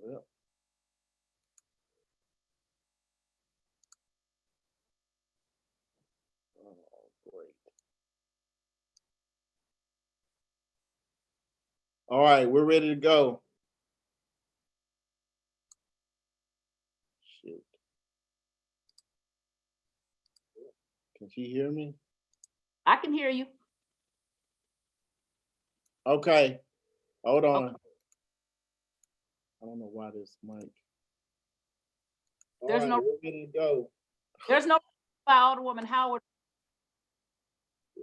Yep. Oh, great. All right, we're ready to go. Shoot. Can she hear me? I can hear you. Okay. Hold on. Okay. I don't know why this mic. There's no. We're ready to go. There's no Alderwoman Howard.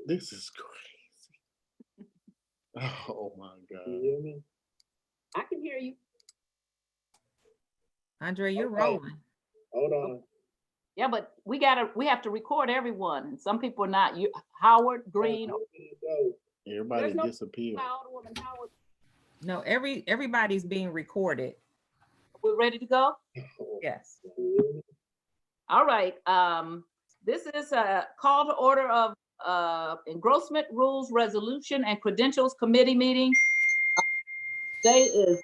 This is crazy. Oh my God. Can you hear me? I can hear you. Andre, you're rolling. Hold on. Yeah, but we have to record everyone. And some people are not. You, Howard, Green. Everybody disappeared. Alderwoman Howard. No, everybody's being recorded. We're ready to go? Yes. All right. This is a call to order of Engrossment Rules Resolution and Credentials Committee meeting. Today is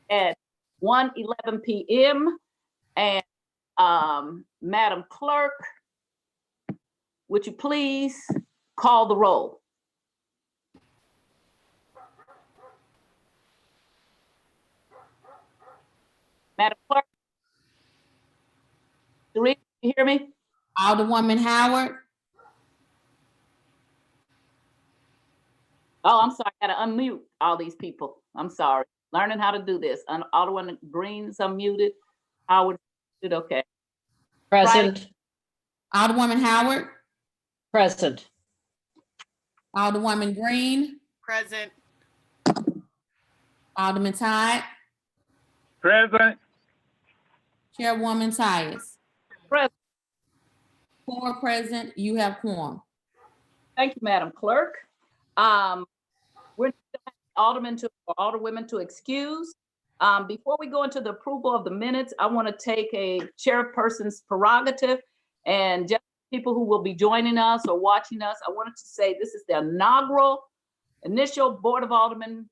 at 1:11 p.m. and Madam Clerk, would you please call the roll? Madam Clerk? Doreen, you hear me? Alderwoman Howard. Oh, I'm sorry. I gotta unmute all these people. I'm sorry. Learning how to do this. Alderwoman Green's unmuted. Howard, okay. Present. Alderwoman Howard. Present. Alderwoman Green. Present. Alderman Todd. Present. Chairwoman Tyus. Present. 4 present. You have quorum. Thank you, Madam Clerk. We're Aldermen or Alderwomen to excuse. Before we go into the approval of the minutes, I want to take a chairperson's prerogative, and just people who will be joining us or watching us, I wanted to say this is the initial Board of Aldermen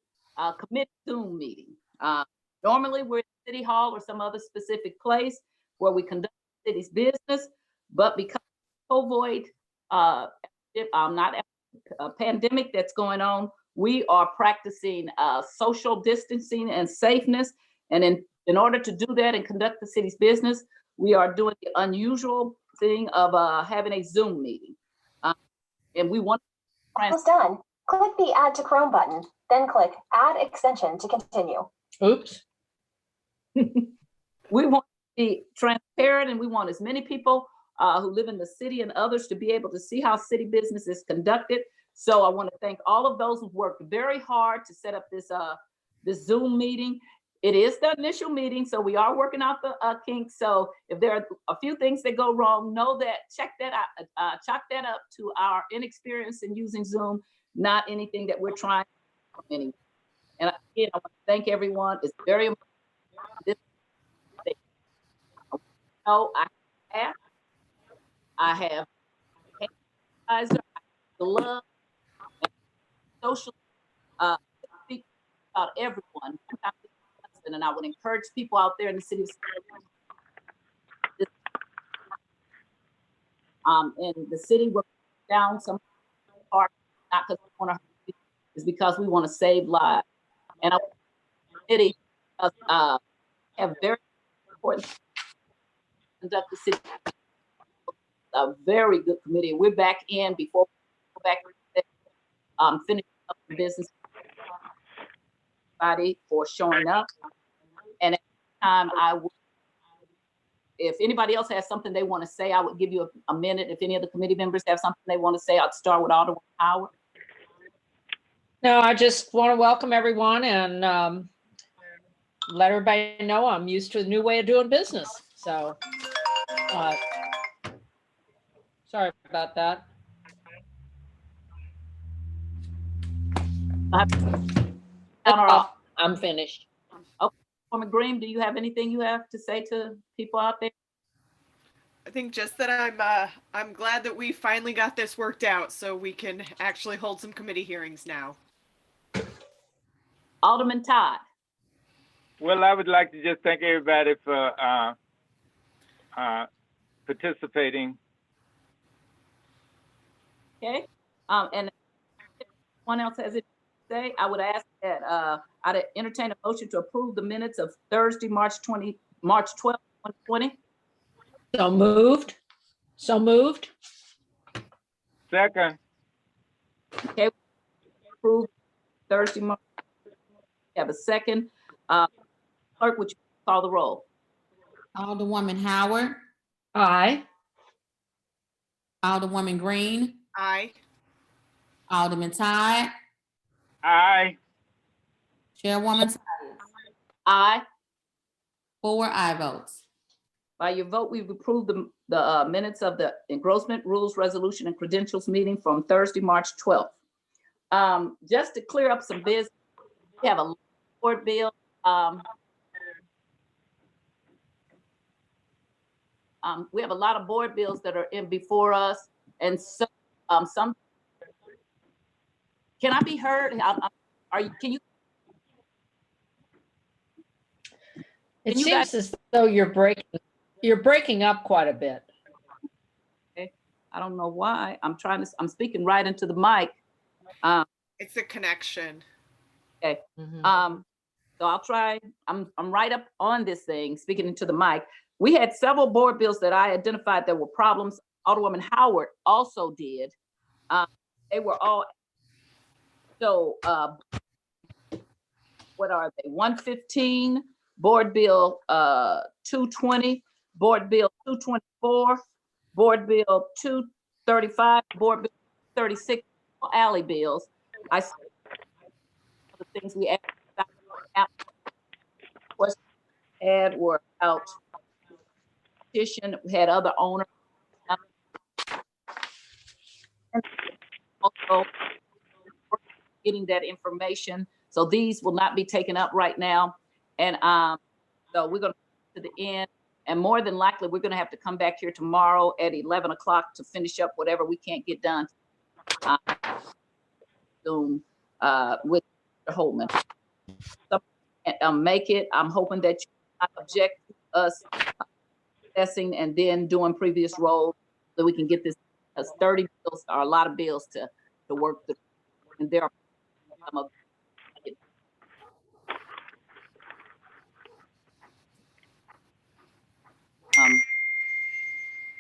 committee Zoom meeting. Normally we're at City Hall or some other specific place where we conduct the city's business, but because of COVID, not a pandemic that's going on, we are practicing social distancing and safeness. And in order to do that and conduct the city's business, we are doing the unusual thing of having a Zoom meeting. And we want to Almost done. Click the Add to Chrome button, then click Add Extension to continue. Oops. We want to be transparent, and we want as many people who live in the city and others to be able to see how city business is conducted. So I want to thank all of those who worked very hard to set up this Zoom meeting. It is the initial meeting, so we are working out the kinks. So if there are a few things that go wrong, know that, check that out, chalk that up to our inexperience in using Zoom, not anything that we're trying anyway. And again, I want to thank everyone. It's very important. I have love social speak about everyone. And I would encourage people out there in the city in the city we're down some part, not because we want to, is because we want to save lives. And I city have very important conduct the city. A very good committee. We're back in before we go back finish up the business. Everybody for showing up. And at the time I would, if anybody else has something they want to say, I would give you a minute. If any of the committee members have something they want to say, I'd start with Alderman Howard. No, I just want to welcome everyone and let everybody know I'm used to the new way of doing business. So sorry about that. I'm finished. Okay, Alderman Green, do you have anything you have to say to people out there? I think just that I'm glad that we finally got this worked out so we can actually hold some committee hearings now. Alderman Todd. Well, I would like to just thank everybody for participating. Okay, and if anyone else has anything to say, I would ask that, I'd entertain a motion to approve the minutes of Thursday, March 12th, 2020. So moved. So moved. Second, Okay, approved Thursday, March. We have a second. Clerk, would you call the roll? Alderwoman Howard, Aye. Alderwoman Green, Aye. Alderman Todd, aye. Chairwoman Todd. Aye. 4 aye votes. By your vote, we've approved the minutes of the engrossment rules resolution and credentials meeting from Thursday, March 12th. Just to clear up some business, we have a board bill. We have a lot of board bills that are in before us, and so some. Can I be heard? Are you? Can you? It Can you guys- seems as though you're breaking up quite a bit. I don't know why. I'm speaking right into the mic. It's a connection. Mhm. So I'll try. I'm right up on this thing, speaking into the mic. We had several board bills that I identified that were problems. Alderwoman Howard also did. They were all, so what are they? 115, Board Bill 220, Board Bill 224, Board Bill 235, Board Bill 36, alley bills. I see the things we had were out petition, we had other owners. And also getting that information. So these will not be taken up right now. And so we're going to the end. And more than likely, we're going to have to come back here tomorrow at 11 o'clock to finish up whatever we can't get done soon with Mr. Holman. So, make it. I'm hoping that you not object to us assessing and then doing previous roles so we can get this, because 30 bills are a lot of bills to work through. And there are some of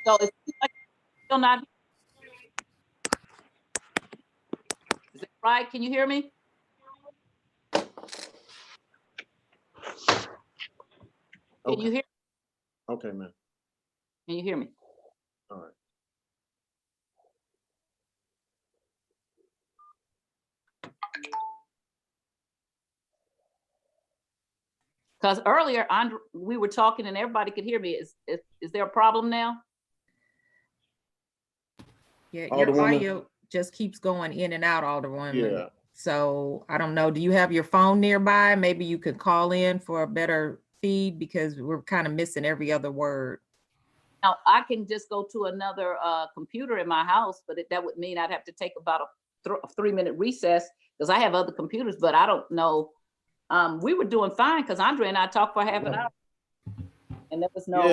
so it's like still not. Is that right? Can you hear me? Can you hear? Okay, man. Can you hear me? All right. Because earlier, we were talking and everybody could hear me. Is there a problem now? Yeah, your Alderwoman. audio just keeps going in and out, Alderwoman. Yeah. So I don't know. Do you have your phone nearby? Maybe you could call in for a better feed because we're kind of missing every other word. Now, I can just go to another computer in my house, but that would mean I'd have to take about a 3-minute recess because I have other computers, but I don't know. We were doing fine because Andre and I talked for half an hour and there was no.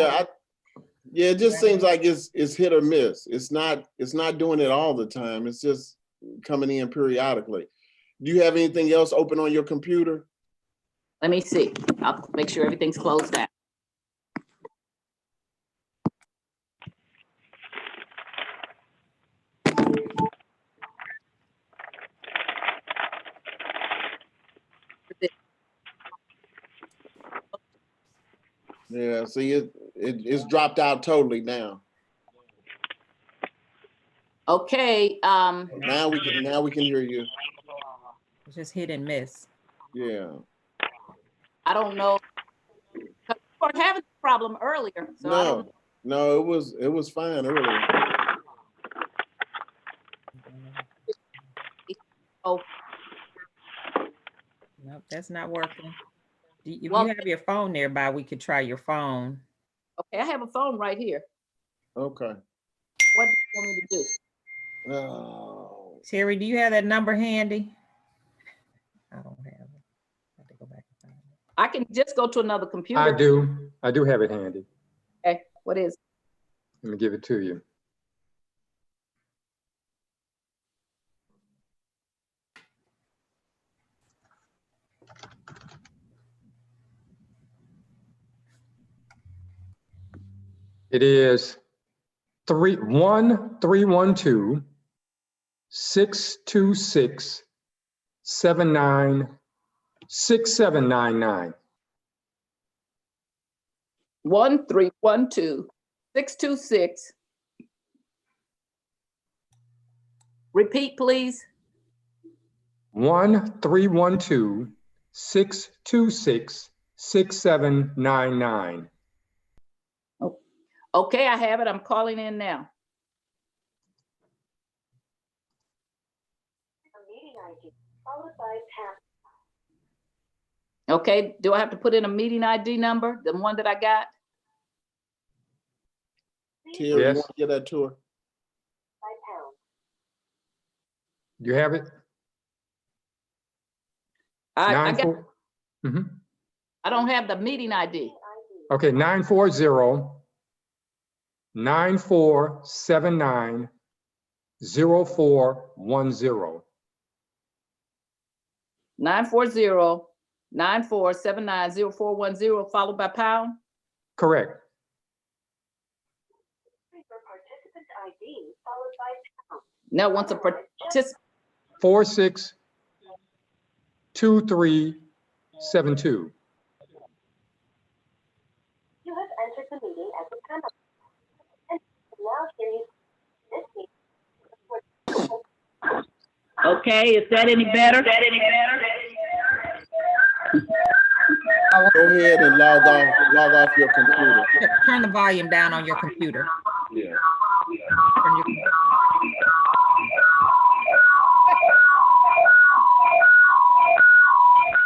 Yeah, it just seems like it's hit or miss. It's not doing it all the time. It's just coming in periodically. Do you have anything else open on your computer? Let me see. I'll make sure everything's closed down. Yeah, see, it's dropped out totally now. Okay. Now we can hear you. It's just hit and miss. Yeah. I don't know. We weren't having a problem earlier. So I don't know. No, it was fine earlier. Oh, Nope, that's not working. If Well- you have your phone nearby, we could try your phone. okay. I have a phone right here. Okay. What do you want me to do? Oh. Terry, do you have that number handy? I don't have it. I have to go back and find it. I can just go to another computer. I do have it handy. Okay, what is? Let me give it to you. It is 1-312-626-6799. 1-312-626. Repeat, please. 1-312-626-6799. Okay, I have it. I'm calling in now. Okay, do I have to put in a meeting ID number, the one that I got? Terry, you Yes. want to get that to her? You have it? I got, Mhm. I don't have the meeting ID. Okay, 940-9479-0410. 940-9479-0410, followed by pound. Correct. Now, once a participant, 462372. You have entered the meeting as a panel. And now hear you this meeting. okay, is that any better? Go ahead and log off your computer. Turn the volume down on your computer. Yeah. Turn your-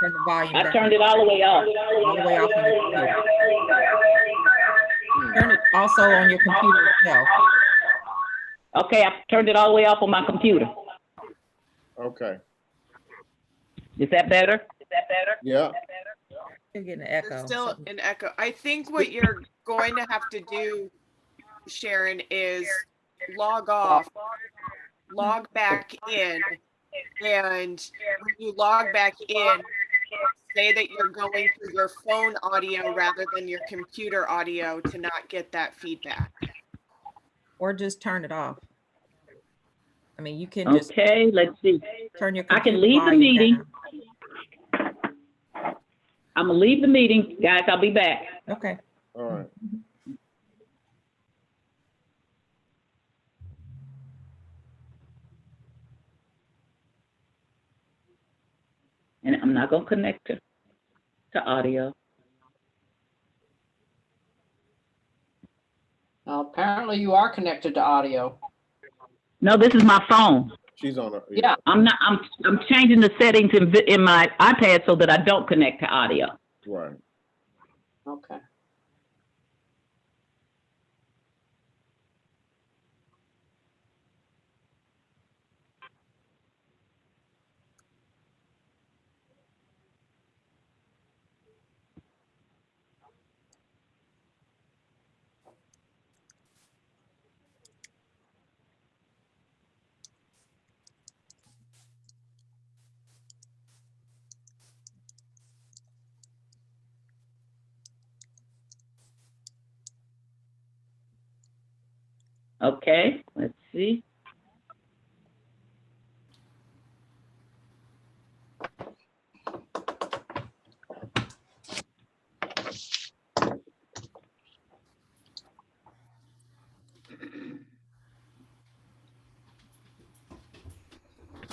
Turn the volume down. I turned it all the way off. All the way off on your computer. Turn it also on your computer itself. Okay, I turned it all the way off on my computer. Okay. Is that better? Yeah. You're getting an There's echo. still an echo. I think what you're going to have to do, Sharon, is log off, log back in, and when you log back in, say that you're going through your phone audio rather than your computer audio to not get that feedback. Or just turn it off. I mean, you can just Okay, let's see. turn your I computer can leave the volume meeting. down. I'm gonna leave the meeting, guys. I'll be back. Okay. All right. And I'm not gonna connect to audio. Apparently you are connected to audio. No, this is my phone. She's on her. Yeah, I'm changing the settings in my iPad so that I don't connect to audio. Right. Okay. Okay, let's see.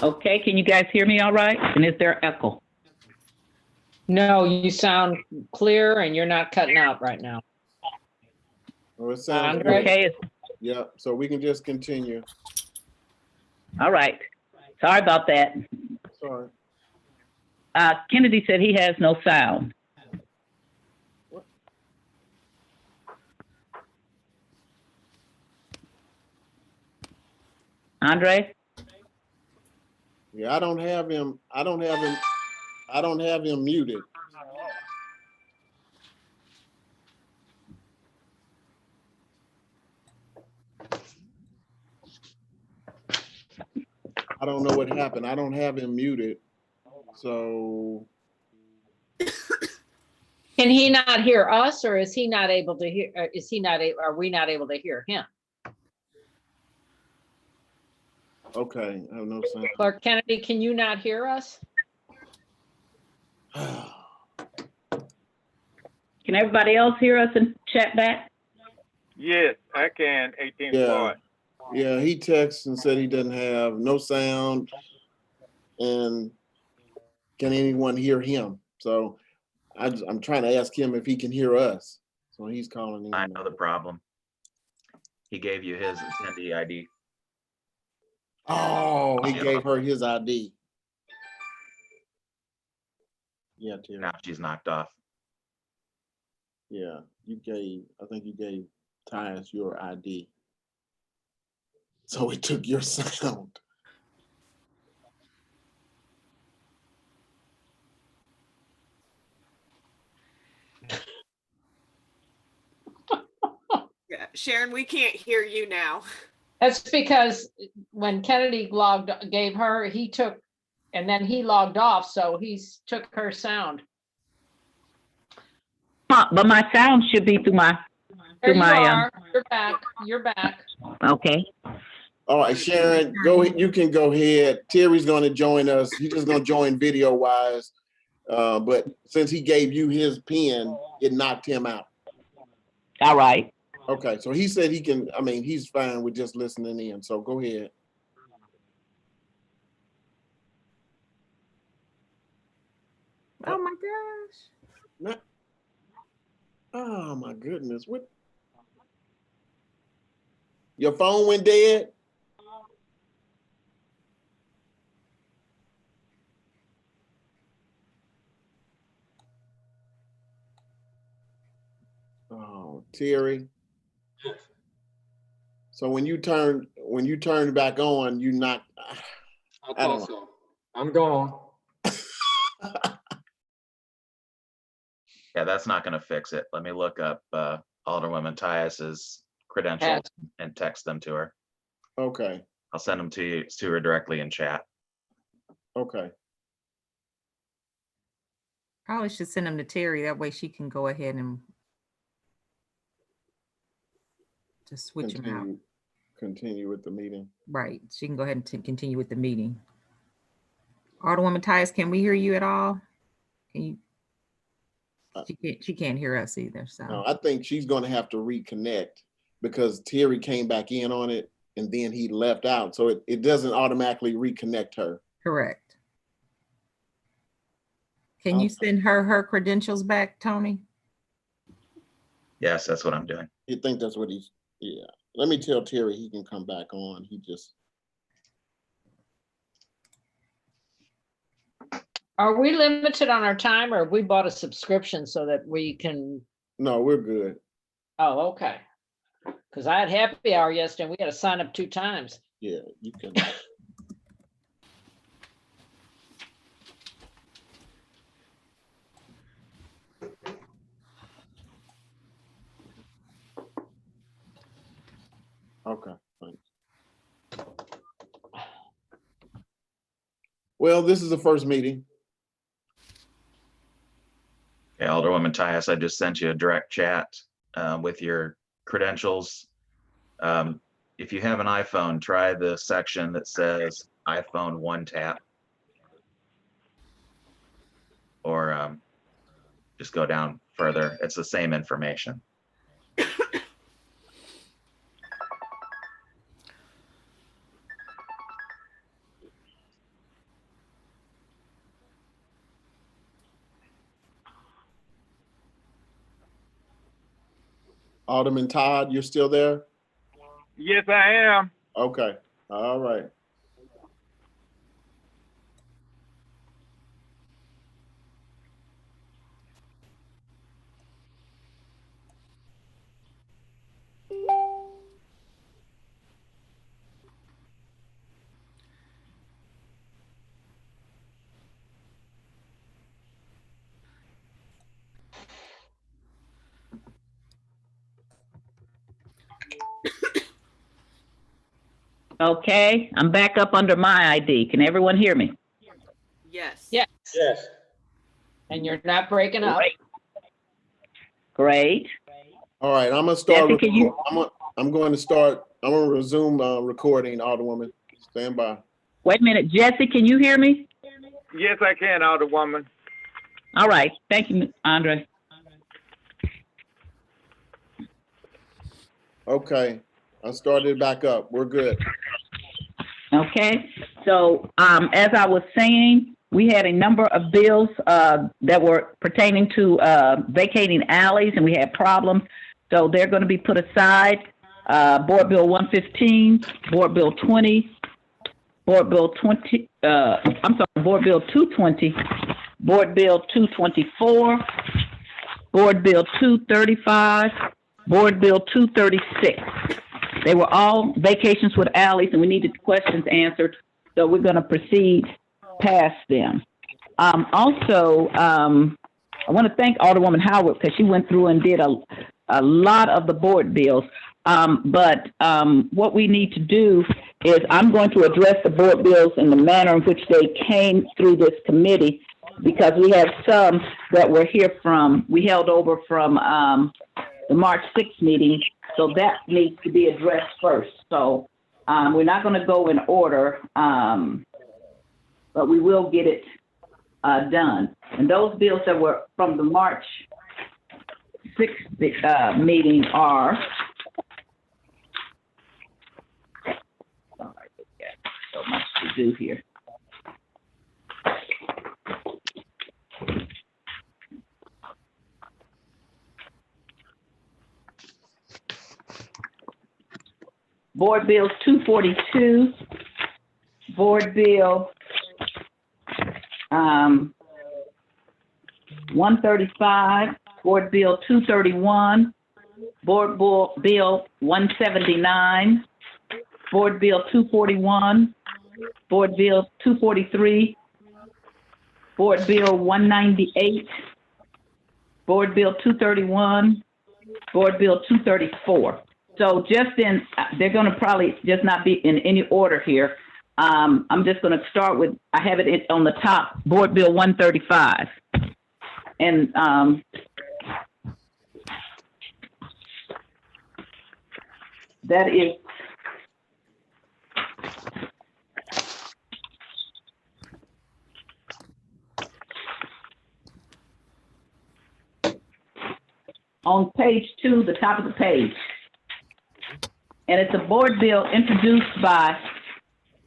Okay, can you guys hear me all right? And is there echo? No, you sound clear and you're not cutting out right now. Well, it sounds Andre? good. Okay, Yeah, so we can just continue. all right. Sorry about that. Sorry. Kennedy said he has no sound. Andre? Yeah, I don't have him muted. I don't know what happened. I don't have him muted. So, Can he not hear us, or is he not able to hear, are we not able to hear him? okay, I have no sound. Clerk Kennedy, can you not hear us? Can everybody else hear us and chat back? Yes, I can. 18th Yeah. Ward. Yeah, he texted and said he doesn't have no sound, and can anyone hear him? So I'm trying to ask him if he can hear us. So he's calling in. I know the problem. He gave you his attendee ID. Oh, he gave her his ID. Yeah, Terry. Now she's knocked off. Yeah, I think you gave Tyus your ID. So he took your sound. Yeah, Sharon, we can't hear you now. That's because when Kennedy gave her, he took, and then he logged off, so he's took her sound. But my sound should be through my, There you my, are. You're back. You're back. okay. All right, Sharon, you can go ahead. Terry's going to join us. He's just going to join video wise. But since he gave you his pen, it knocked him out. All right. Okay, so he said he can, I mean, he's fine with just listening in. So go ahead. Oh my gosh. Oh my goodness. What? Your phone went dead? Oh, Terry. So when you turned back on, you knocked. I thought so. I'm gone. Yeah, that's not going to fix it. Let me look up Alderwoman Tyus's credentials and text them to her. Okay. I'll send them to her directly in chat. Okay. Probably should send them to Terry. That way she can go ahead and just switch them out. Continue with the meeting. Right. She can go ahead and continue with the meeting. Alderwoman Tyus, can we hear you at all? Can you? She can't hear us either. So no, I think she's going to have to reconnect because Terry came back in on it and then he left out. So it doesn't automatically reconnect her. correct. Can you send her credentials back, Tony? Yes, that's what I'm doing. You think that's what he's, yeah. Let me tell Terry he can come back on. He just. Are we limited on our time, or have we bought a subscription so that we can? No, we're good. Oh, okay. Because I had happy hour yesterday and we had to sign up 2 times. Yeah, you can. Okay, thanks. Well, this is the first meeting. Okay, Alderwoman Tyus, I just sent you a direct chat with your credentials. If you have an iPhone, try the section that says iPhone 1 tap. Or just go down further. It's the same information. Alderman Todd, you're still there? Yes, I am. Okay, all right. Okay, I'm back up under my ID. Can everyone hear me? Yes. Yes, Yes. and you're not breaking up. Great. All right, I'm gonna start. Jesse, can you- I'm going to start. I'm gonna resume recording, Alderwoman. Stand by. Wait a minute, Jesse, can you hear me? Yes, I can, Alderwoman. All right, thank you, Andre. Okay, I started back up. We're good. Okay, so as I was saying, we had a number of bills that were pertaining to vacating alleys, and we had problems. So they're going to be put aside. Board Bill 115, Board Bill 20, Board Bill 20, Board Bill 220, Board Bill 224, Board Bill 235, Board Bill 236. They were all vacations with alleys, and we needed questions answered. So we're going to proceed past them. Also, I want to thank Alderwoman Howard because she went through and did a lot of the board bills. But what we need to do is I'm going to address the board bills in the manner in which they came through this committee, because we have some that were here we held over from the March 6th meeting. So that needs to be addressed first. So we're not going to go in order, but we will get it done. And those bills that were from the March 6th meeting are, sorry, we got so much to do here. Board Bill 242, Board Bill 135, Board Bill 231, Board Bill 179, Board Bill 241, Board Bill 243, Board Bill 198, Board Bill 231, Board Bill 234. So they're going to probably just not be in any order here. I'm just going to start with, I have it on the top, Board Bill 135. And that is on page 2, the top of the page. And it's a board bill introduced by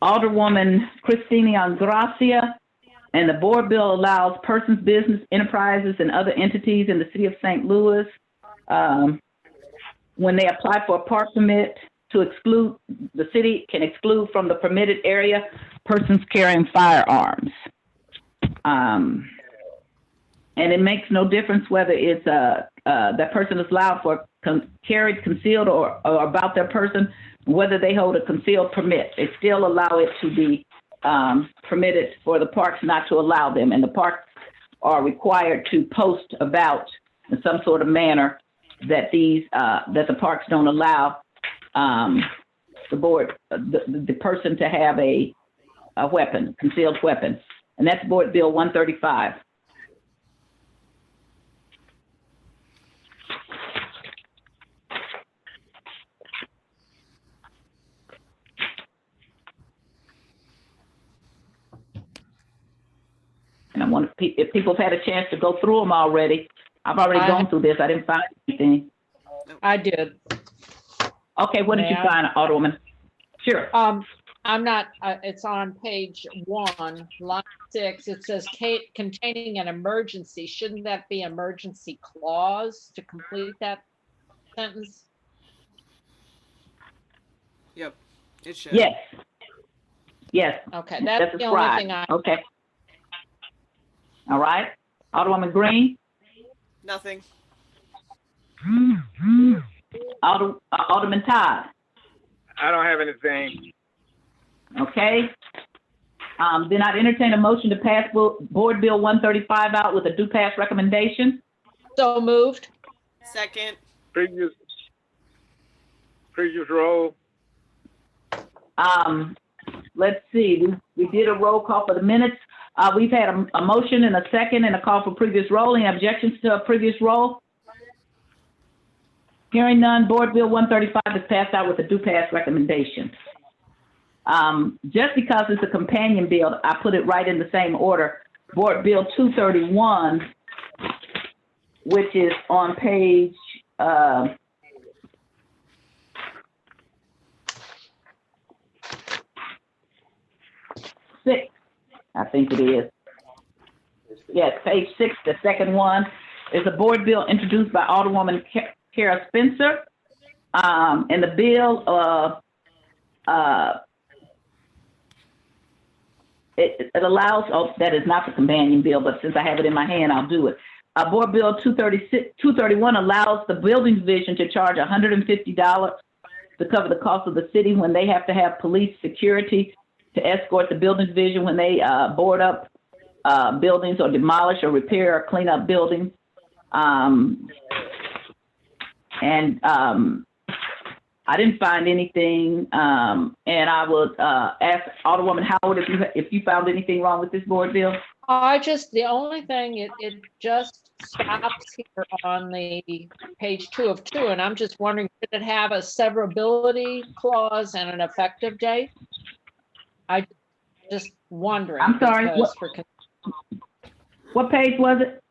Alderwoman Christina Gracia. And the board bill allows persons, business, enterprises, and other entities in the city of St. Louis, when they apply for a park permit, to exclude, the city can exclude from the permitted area persons carrying firearms. And it makes no difference whether it's that person is allowed for carried, concealed, or about their person, whether they hold a concealed permit. They still allow it to be permitted for the parks not to allow them. And the parks are required to post about in some sort of manner that that the parks don't allow the person to have a weapon, concealed weapon. And that's Board Bill 135. And I want to, if people have had a chance to go through them already, I've already gone through this. I didn't find anything. I did. Okay, what did you find, Alderwoman? Sure. I'm not, it's on page 1, line 6. It says containing an emergency. Shouldn't that be emergency clause to complete that sentence? Yep, it should. Yes. Yes. Okay, that's the only thing I. Okay. All right. Alderwoman Green? Nothing. Alderman Todd? I don't have anything. Okay. Then I'd entertain a motion to pass Board Bill 135 out with a do pass recommendation. So moved. Second. Previous roll. let's see, we did a roll call for the minutes. We've had a motion and a second and a call for previous roll. Any objections to a previous roll? Hearing none, Board Bill 135 is passed out with a do pass recommendation. Just because it's a companion bill, I put it right in the same order. Board Bill 231, which is on page 6, I think it is. Yes, page 6, the second one, is a board bill introduced by Alderwoman Kara Spencer. And the bill, it allows, oh, that is not the companion bill, but since I have it in my hand, I'll do it. Board Bill 231 allows the building division to charge $150 to cover the cost of the city when they have to have police security to escort the building division when they board up buildings or demolish or repair or clean up buildings. I didn't find anything, and I would ask Alderwoman Howard if you found anything wrong with this board bill. The only thing, it just stops here on the page 2 of 2, and I'm just wondering, should it have a severability clause and an effective date? I just wondering. I'm sorry, what page was it?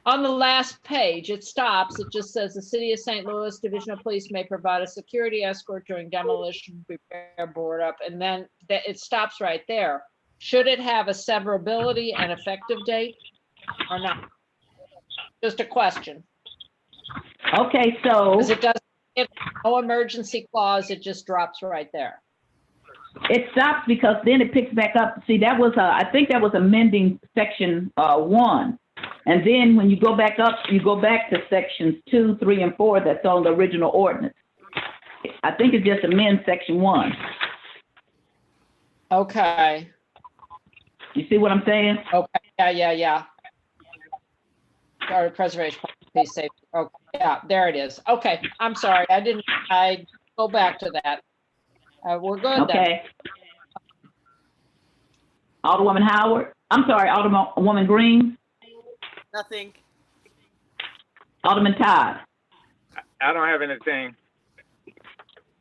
On the last page, it stops. It just says the City of St. Louis Division of Police may provide a security escort during demolition, repair, board up, and then it stops right there. Should it have a severability and effective date or not? Just a question. Okay, so. Because it doesn't, if no emergency clause, it just drops right there. It stops because then it picks back up. See, that was, I think that was amending section 1. And then when you go back up, you go back to sections 2, 3, and 4 that's on the original ordinance. I think it just amends section 1. Okay. You see what I'm saying? Okay, yeah. Sorry, preservation, police safety. Okay, yeah, there it is. Okay, I'm sorry, I go back to that. We're good then. Okay. Alderwoman Howard, I'm sorry, Alderwoman Green, Nothing. Alderman Todd. I don't have anything.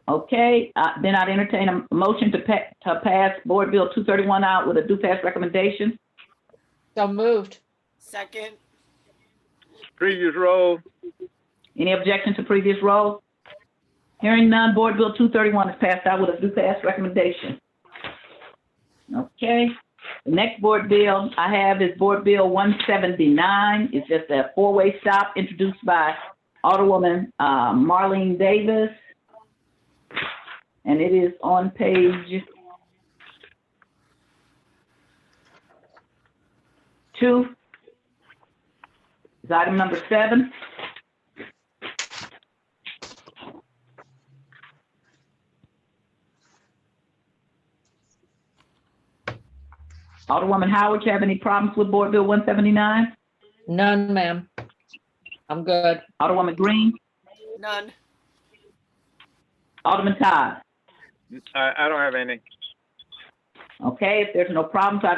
Okay, then I'd entertain a motion to pass Board Bill 231 out with a do pass recommendation. So moved. Second. Previous roll. Any objection to previous roll? Hearing none, Board Bill 231 is passed out with a do pass recommendation. Okay, the next board bill I have is Board Bill 179. It's just a 4-way stop introduced by Alderwoman Marlene Davis. And it is on page 2. It's item number 7. Alderwoman Howard, you have any problems with Board Bill 179? None, ma'am. I'm good. Alderwoman Green? None. Alderman Todd? I don't have any. Okay, if there's no problems, I'd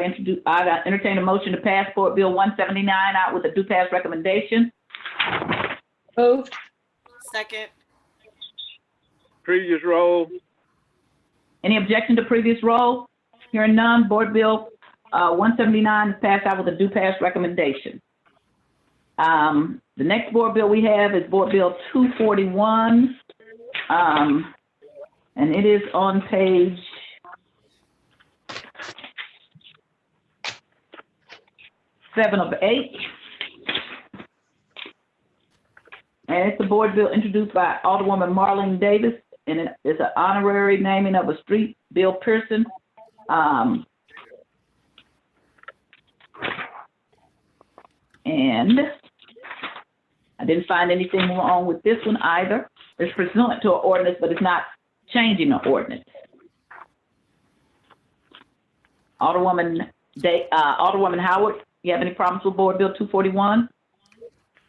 entertain a motion to pass Board Bill 179 out with a do pass recommendation. Moved. Second. Previous roll. Any objection to previous roll? Hearing none, Board Bill 179 is passed out with a do pass recommendation. The next board bill we have is Board Bill 241. And it is on page 7 of 8. And it's a board bill introduced by Alderwoman Marlene Davis, and it is an honorary naming of a street, Bill Pearson. And I didn't find anything wrong with this one either. It's pursuant to an ordinance, but it's not changing an ordinance. Alderwoman Howard, you have any problems with Board Bill 241?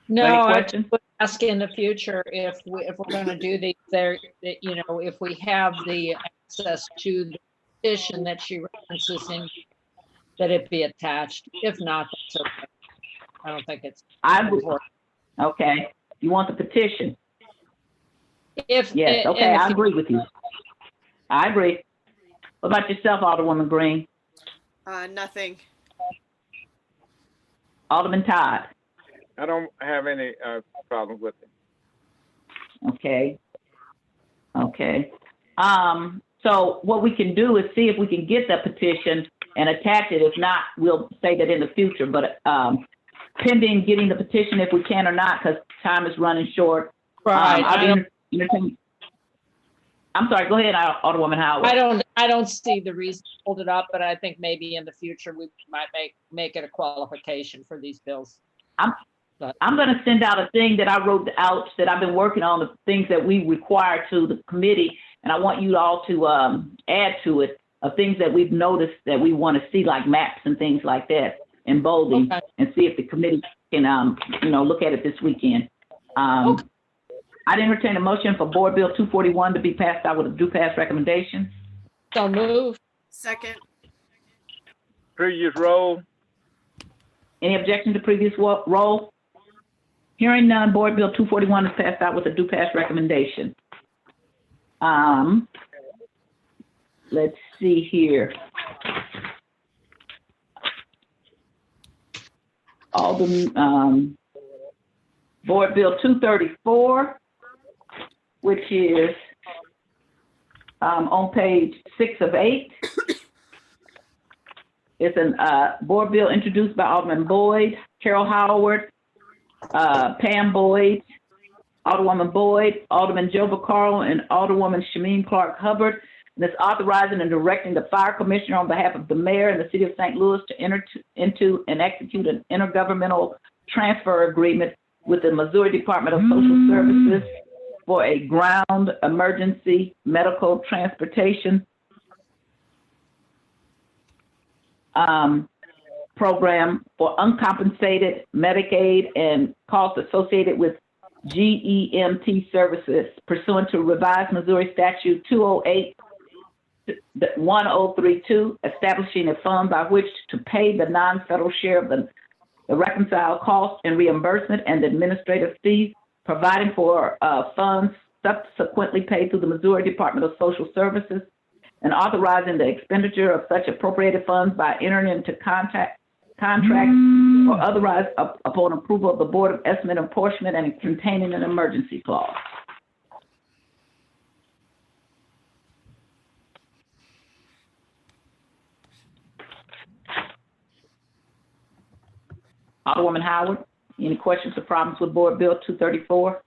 No, Any I questions? would ask in the future if we're going to do these there, if we have the access to the petition that she references in, that it be attached. If not, that's okay. I don't think it's I would, important. okay. You want the petition? If, Yes, and okay, if I you- agree with you. I agree. What about yourself, Alderwoman Green? Nothing. Alderman Todd? I don't have any problems with it. Okay. Okay. So what we can do is see if we can get the petition and attach it. If not, we'll say that in the future, but pending getting the petition if we can or not, because time is running short. Right. I'm sorry, go ahead, Alderwoman Howard. I don't see the reason to hold it up, but I think maybe in the future we might make it a qualification for these bills. I'm going to send out a thing that I wrote out that I've been working on, the things that we require to the committee, and I want you all to add to it of things that we've noticed that we want to see, like maps and things like that, and bolding, Okay. and see if the committee can, look at it this weekend. Okay. I'd entertain a motion for Board Bill 241 to be passed out with a due pass recommendation. So move. Second. Previous roll. Any objection to previous roll? Hearing none, Board Bill 241 is passed out with a due pass recommendation. Let's see here. Board Bill 234, which is on page 6 of 8. It's a board bill introduced by Alderman Boyd, Carol Howard, Pam Boyd, Alderwoman Boyd, Alderman Joe Vaccaro, and Alderwoman Shameen Clark Hubbard. And it's authorizing and directing the fire commissioner on behalf of the mayor and the city of St. Louis to enter into and execute an intergovernmental transfer agreement with the Missouri Department of Social Services for a ground emergency medical transportation program for uncompensated Medicaid and costs associated with GEMT services pursuant to revised Missouri Statute 208-1032, establishing a fund by which to pay the non-federal share of the reconciled cost and reimbursement and administrative fees, providing for funds subsequently paid through the Missouri Department of Social Services, and authorizing the expenditure of such appropriated funds by entering into contracts or otherwise upon approval of the Board of Estimate and Apportionment and containing an emergency clause. Alderwoman Howard, any questions or problems with Board Bill 234?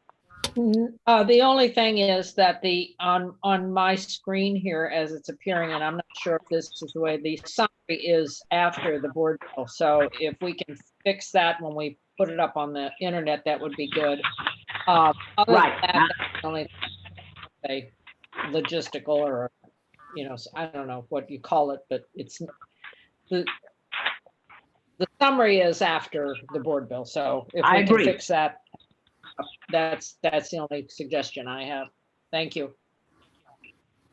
The only thing is that on my screen here as it's appearing, and I'm not sure if this is the way the summary is after the board bill. So if we can fix that when we put it up on the internet, that would be good. Other than Right. that, that's the only thing, logistical or, I don't know what you call it, but it's the summary is after the board bill. So if I we can agree. fix that, that's the only suggestion I have. Thank you.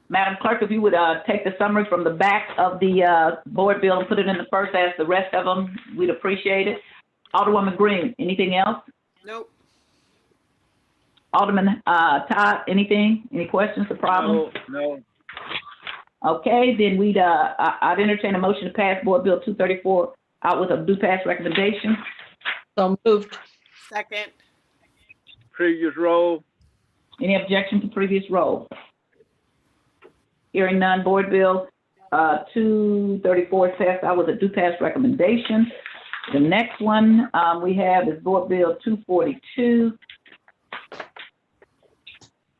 Madam Clerk, if you would take the summary from the back of the board bill and put it in the first as the rest of them, we'd appreciate it. Alderwoman Green, anything else? Nope. Alderman Todd, anything? Any questions or problems? No. Okay, then I'd entertain a motion to pass Board Bill 234 out with a due pass recommendation. So moved. Second. Previous roll. Any objection to previous roll? Hearing none, Board Bill 234 is passed out with a due pass recommendation. The next one we have is Board Bill 242.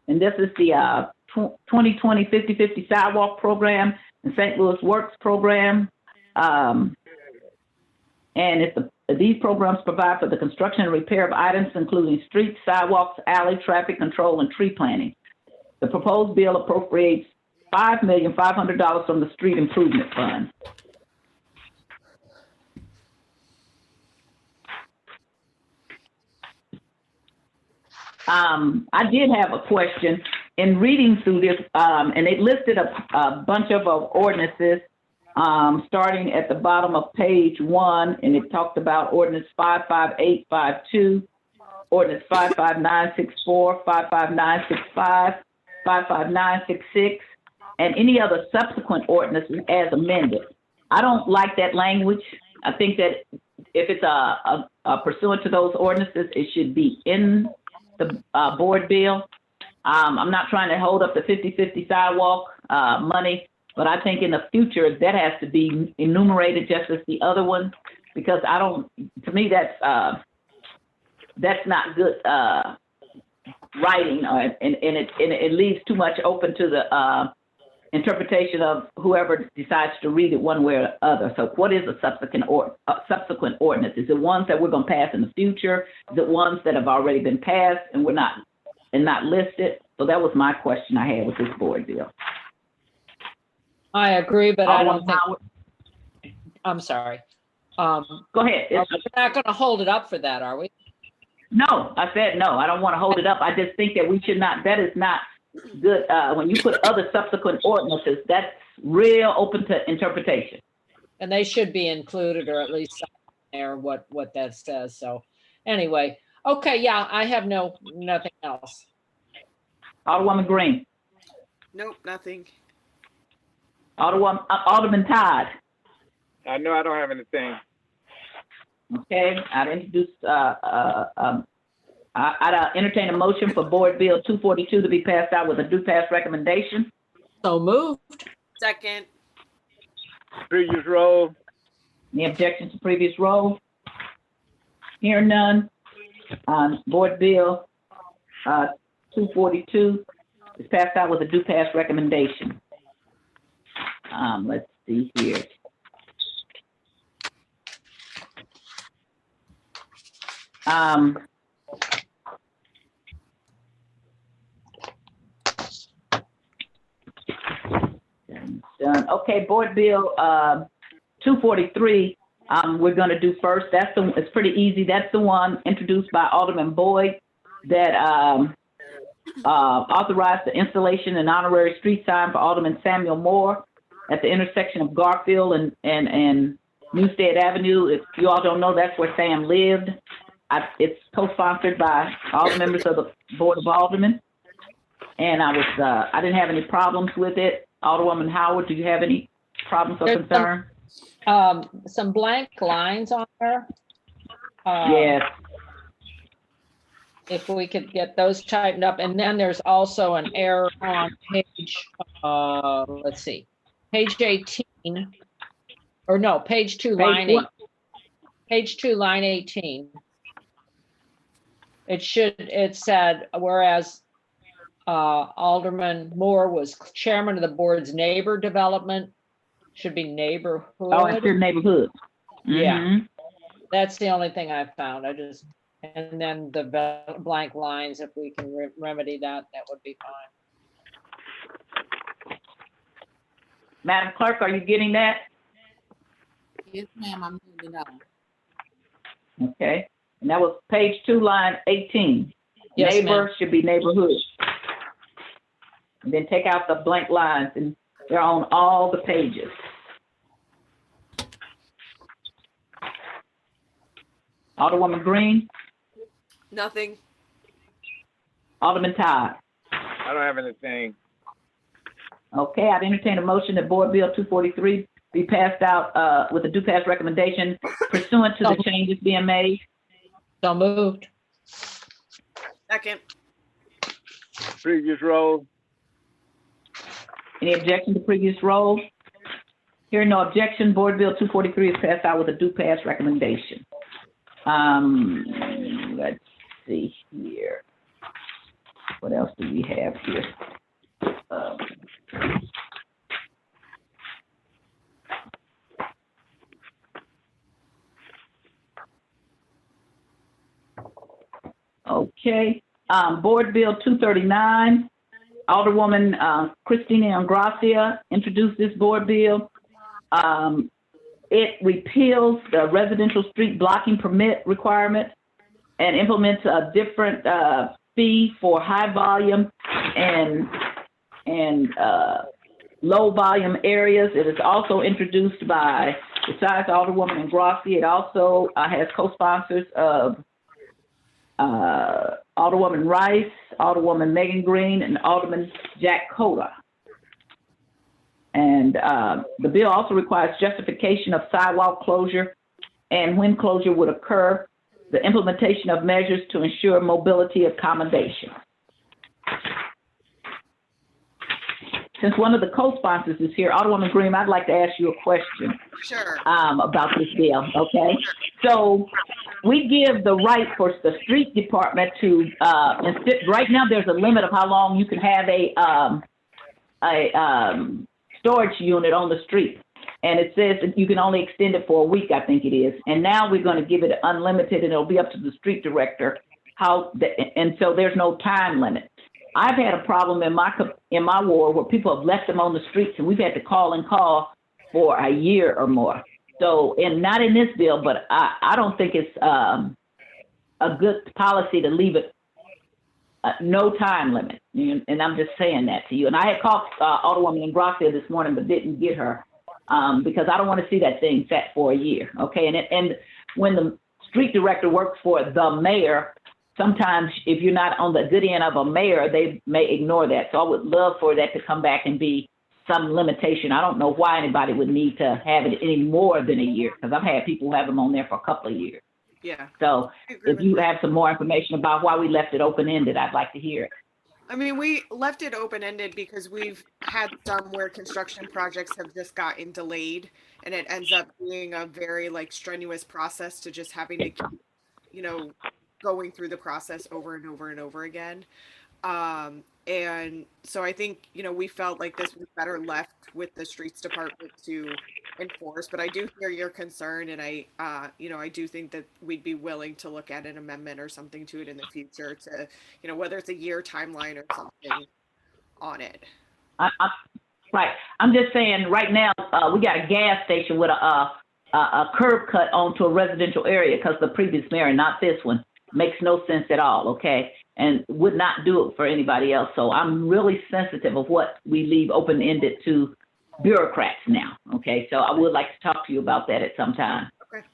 And this is the 2020 50/50 sidewalk program and St. Louis Works program. And these programs provide for the construction and repair of items, including streets, sidewalks, alley, traffic control, and tree planting. The proposed bill appropriates $5,500,000 from the Street Improvement Fund. I did have a question. in reading through this, and it listed a bunch of ordinances, starting at the bottom of page 1, and it talked about ordinance 55852, ordinance 55964, 55965, 55966, and any other subsequent ordinances as amended. I don't like that language. I think that if it's pursuant to those ordinances, it should be in the board bill. I'm not trying to hold up the 50-50 sidewalk money, but I think in the future that has to be enumerated just as the other one, because to me that's not good writing, and it leaves too much open to the interpretation of whoever decides to read it one way or the other. So what is a subsequent ordinance? Is it ones that we're going to pass in the future? Is it ones that have already been passed and not listed? So that was my question I had with this board bill. I agree, but I don't think, I'm sorry. Go ahead. We're not going to hold it up for that, are we? No, I said no. I don't want to hold it up. I just think that we should not, that is not good. When you put other subsequent ordinances, that's real open to interpretation. And they should be included, or at least there what that says. So anyway, okay, yeah, I have nothing else. Alderwoman Green. Nope, nothing. Alderman Todd. I know I don't have anything. Okay, I'd introduce, I'd entertain a motion for Board Bill 242 to be passed out with a due pass recommendation. So moved. Second. Previous roll. Any objections to previous roll? Hearing none. Board Bill 242 is passed out with a due pass recommendation. Let's see here. Done. Okay, Board Bill 243, we're going to do first. It's pretty easy. That's the one introduced by Alderman Boyd that authorized the installation and honorary street sign for Alderman Samuel Moore at the intersection of Garfield and Newstead Avenue. If you all don't know, that's where Sam lived. It's co-sponsored by all the members of the Board of Aldermen, and I didn't have any problems with it. Alderwoman Howard, do you have any problems or concern? Some blank lines on there. Yes. If we could get those tightened up. And then there's also an error on page, let's see, page 18, or no, page 2, line 8. Page 2, line 18. It said, whereas Alderman Moore was chairman of the board's neighbor development, should be neighborhood. Oh, it's your neighborhood. Yeah, Mhm. that's the only thing I found. And then the blank lines, if we can remedy that, that would be fine. Madam Clerk, are you getting that? Yes, ma'am, I'm moving on. Okay, and that was page 2, line 18. Yes, Neighbor ma'am. should be neighborhood. And then take out the blank lines, and they're on all the pages. Alderwoman Green, Nothing. Alderman Todd. I don't have anything. Okay, I'd entertain a motion that Board Bill 243 be passed out with a due pass recommendation pursuant to the changes being made. So moved. Second. Previous roll. Any objection to previous roll? Hearing no objection, Board Bill 243 is passed out with a due pass recommendation. Let's see here. What else do we have here? Okay, Board Bill 239, Alderwoman Christina Engrossments introduced this board bill. It repeals the residential street blocking permit requirement and implements a different fee for high volume and low volume areas. It is also introduced by, besides Alderwoman Engrossments, it also has co-sponsors of Alderwoman Rice, Alderwoman Megan Green, and Alderman Jack Cota. And the bill also requires justification of sidewalk closure and when closure would occur, the implementation of measures to ensure mobility accommodation. Since one of the co-sponsors is here, Alderwoman Green, I'd like to ask you a question. Sure. About this bill, okay? So we give the right for the street department to, right now there's a limit of how long you can have a storage unit on the street. And it says that you can only extend it for a week, I think it is. And now we're going to give it unlimited, and it'll be up to the street director and so there's no time limit. I've had a problem in my ward where people have left them on the streets, and we've had to call for a year or more. So, and not in this bill, but I don't think it's a good policy to leave it no time limit. And I'm just saying that to you. And I had called Alderwoman Engrossments this morning, but didn't get her because I don't want to see that thing set for a year. Okay, and when the street director works for the mayor, sometimes if you're not on the good end of a mayor, they may ignore that. So I would love for that to come back and be some limitation. I don't know why anybody would need to have it any more than a year, because I've had people who have them on there for a couple of years. Yeah. So if you have some more information about why we left it open-ended, I'd like to hear it. I mean, we left it open-ended because we've had some where construction projects have just gotten delayed, and it ends up being a very strenuous process to just having to keep, going through the process over and over and over again. And so I think, we felt like this was better left with the streets department to enforce, but I do hear your concern, and I do think that we'd be willing to look at an amendment or something to it in the future to, whether it's a year timeline or something on it. Right. I'm just saying right now, we got a gas station with a curb cut onto a residential area because the previous mayor, not this one, makes no sense at all, okay? And would not do it for anybody else. So I'm really sensitive of what we leave open-ended to bureaucrats now, okay? So I would like to talk to you about that at some time. Okay.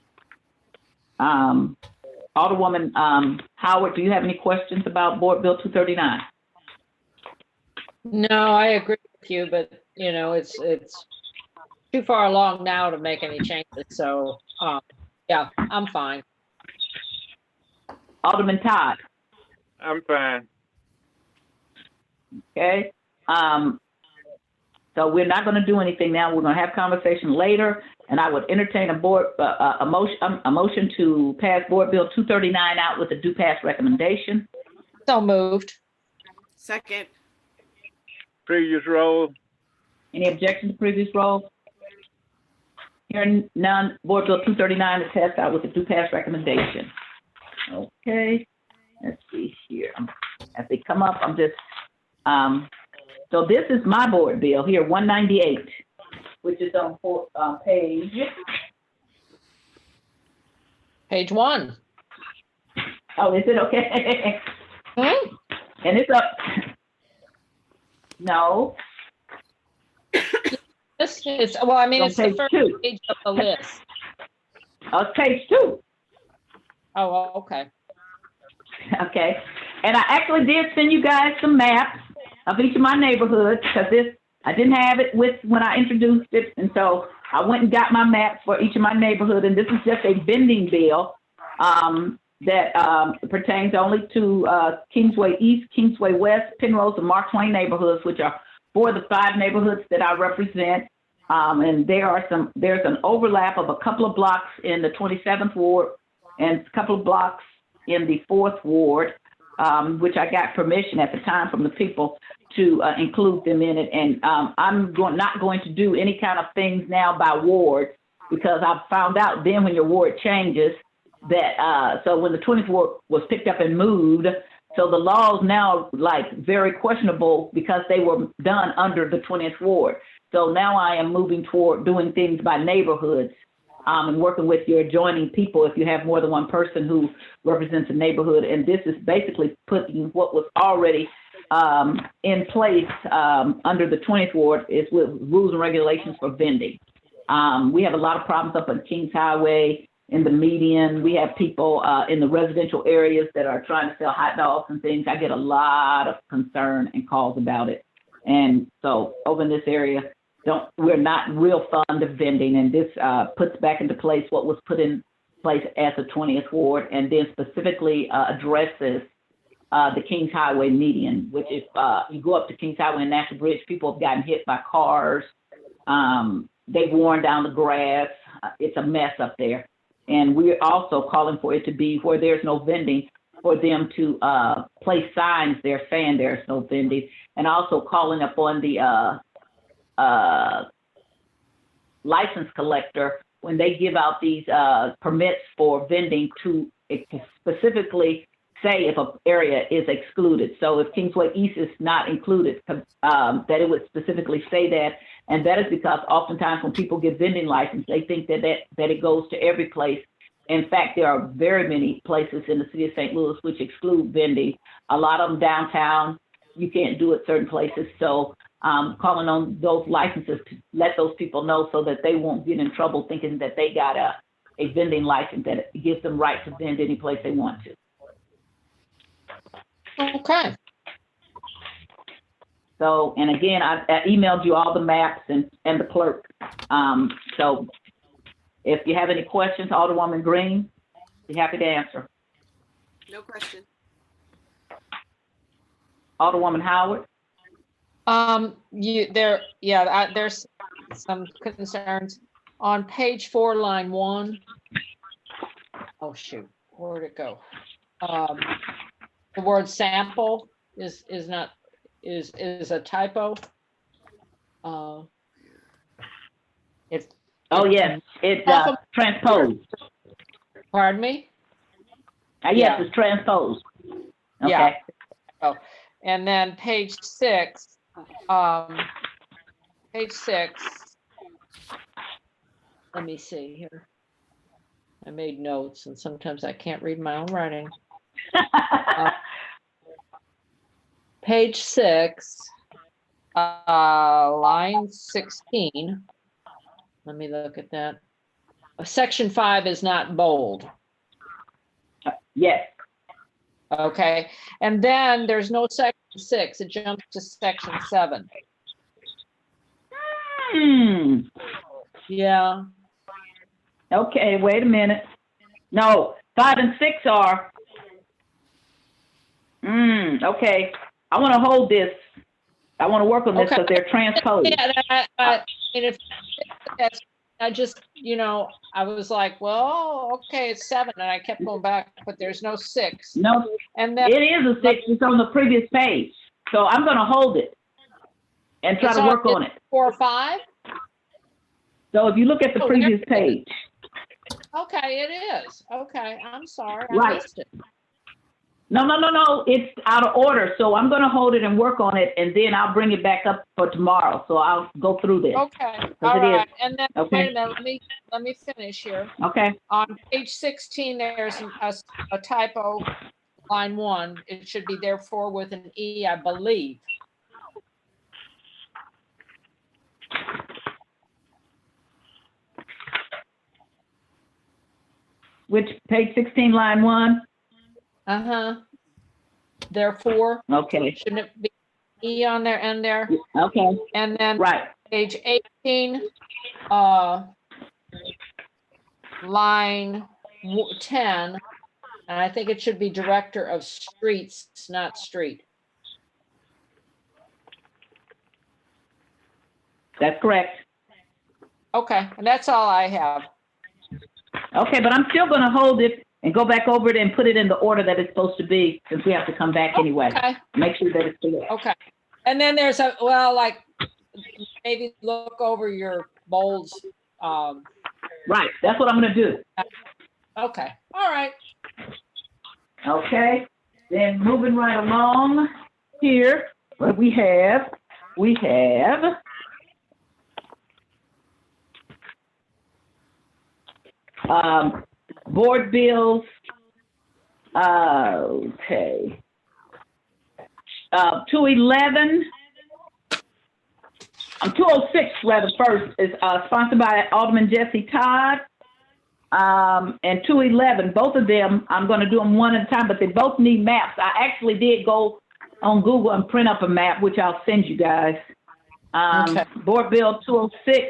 Alderwoman Howard, do you have any questions about Board Bill 239? No, I agree with you, but it's too far along now to make any changes. So yeah, I'm fine. Alderman Todd. I'm fine. Okay. So we're not going to do anything now. We're going to have conversation later, and I would entertain a motion to pass Board Bill 239 out with a do pass recommendation. So moved. Second. Previous roll. Any objection to previous roll? Hearing none, Board Bill 239 is passed out with a do pass recommendation. Okay, let's see here. As they come up, I'm just, so this is my board bill here, 198, which is on page. Page 1. Oh, is it okay? Hmm? And it's up. No. This is, well, I mean, On it's the page first 2. page of the list. Oh, it's page 2. Oh, okay. Okay. And I actually did send you guys some maps of each of my neighborhoods because I didn't have it when I introduced it. And so I went and got my maps for each of my neighborhoods. And this is just a vending bill that pertains only to Kingsway East, Kingsway West, Penrose, and Mark Twain neighborhoods, which are 4 of the 5 neighborhoods that I represent. And there's an overlap of a couple of blocks in the 27th Ward and a couple of blocks in the 4th Ward, which I got permission at the time from the people to include them in it. And I'm not going to do any kind of things now by ward because I found out then when your ward changes that, so when the 20th Ward was picked up and moved, so the laws now very questionable because they were done under the 20th Ward. So now I am moving toward doing things by neighborhoods and working with your adjoining people if you have more than one person who represents a neighborhood. And this is basically putting what was already in place under the 20th ward is with rules and regulations for vending. We have a lot of problems up on Kings Highway, in the median. We have people in the residential areas that are trying to sell hot dogs and things. I get a lot of concern and calls about it. And so over in this area, we're not real fond of vending, and this puts back into place what was put in place as a 20th ward, and then specifically addresses the Kings Highway median, which if you go up to Kings Highway and National Bridge, people have gotten hit by cars. They've worn down the grass. It's a mess up there. And we're also calling for it to be where there's no vending, for them to place signs there saying there's no vending, and also calling upon the license collector when they give out these permits for vending to specifically say if an area is excluded. So if Kingsway East is not included, that it would specifically say that. And that is because oftentimes when people get vending license, they think that it goes to every place. In fact, there are very many places in the city of St. Louis which exclude vending. A lot of them downtown, you can't do it certain places. So calling on those licenses to let those people know so that they won't get in trouble thinking that they got a vending license that gives them right to vend any place they want to. Okay. So, and again, I emailed you all the maps and the clerk. So if you have any questions, Alderwoman Green, be happy to answer. No question. Alderwoman Howard. There's some concerns on page 4, line 1. Oh shoot, where'd it go? The word sample is a typo. It's transposed. Pardon me? Yes, it's transposed. Okay. Yeah. Oh, and then page 6. Page 6. Let me see here. I made notes, and sometimes I can't read my own writing. Page 6, line 16. Let me look at that. Section 5 is not bold. Yes. Okay. And then there's no section 6. It jumps to section 7. Yeah. Okay, wait a minute. No, 5 and 6 are. Okay. I want to hold this. I want to work on this because they're transposed. Yeah, I just, I was like, well, okay, it's 7, and I kept going back, but there's no 6. No, and then it is a 6. It's on the previous page. So I'm going to hold it and try to work on it. 4 or 5? So if you look at the previous page. Okay, it is. Okay, I'm sorry. Right. I missed it. No. It's out of order. So I'm going to hold it and work on it, and then I'll bring it back up for tomorrow. So I'll go through this. Okay. All right. And then wait a minute. Let me finish here. Okay. On page 16, there's a typo, line 1. It should be therefore with an E, I believe. Which page 16, line 1? Therefore. Okay. Shouldn't it be E on there and there? Okay. And then right. Page 18, line 10, and I think it should be director of streets, not street. That's correct. Okay, and that's all I have. Okay, but I'm still going to hold it and go back over it and put it in the order that it's supposed to be, since we have to come back anyway. Okay. Make sure that it's clear. Okay. And then there's maybe look over your bolds. Right, that's what I'm going to do. Okay, all right. Okay, then moving right along here, what we have Board bills, okay. 211, 206 rather first is sponsored by Alderman Jesse Todd. And 211, both of them, I'm going to do them one at a time, but they both need maps. I actually did go on Google and print up a map, which I'll send you guys. Okay. Board Bill 206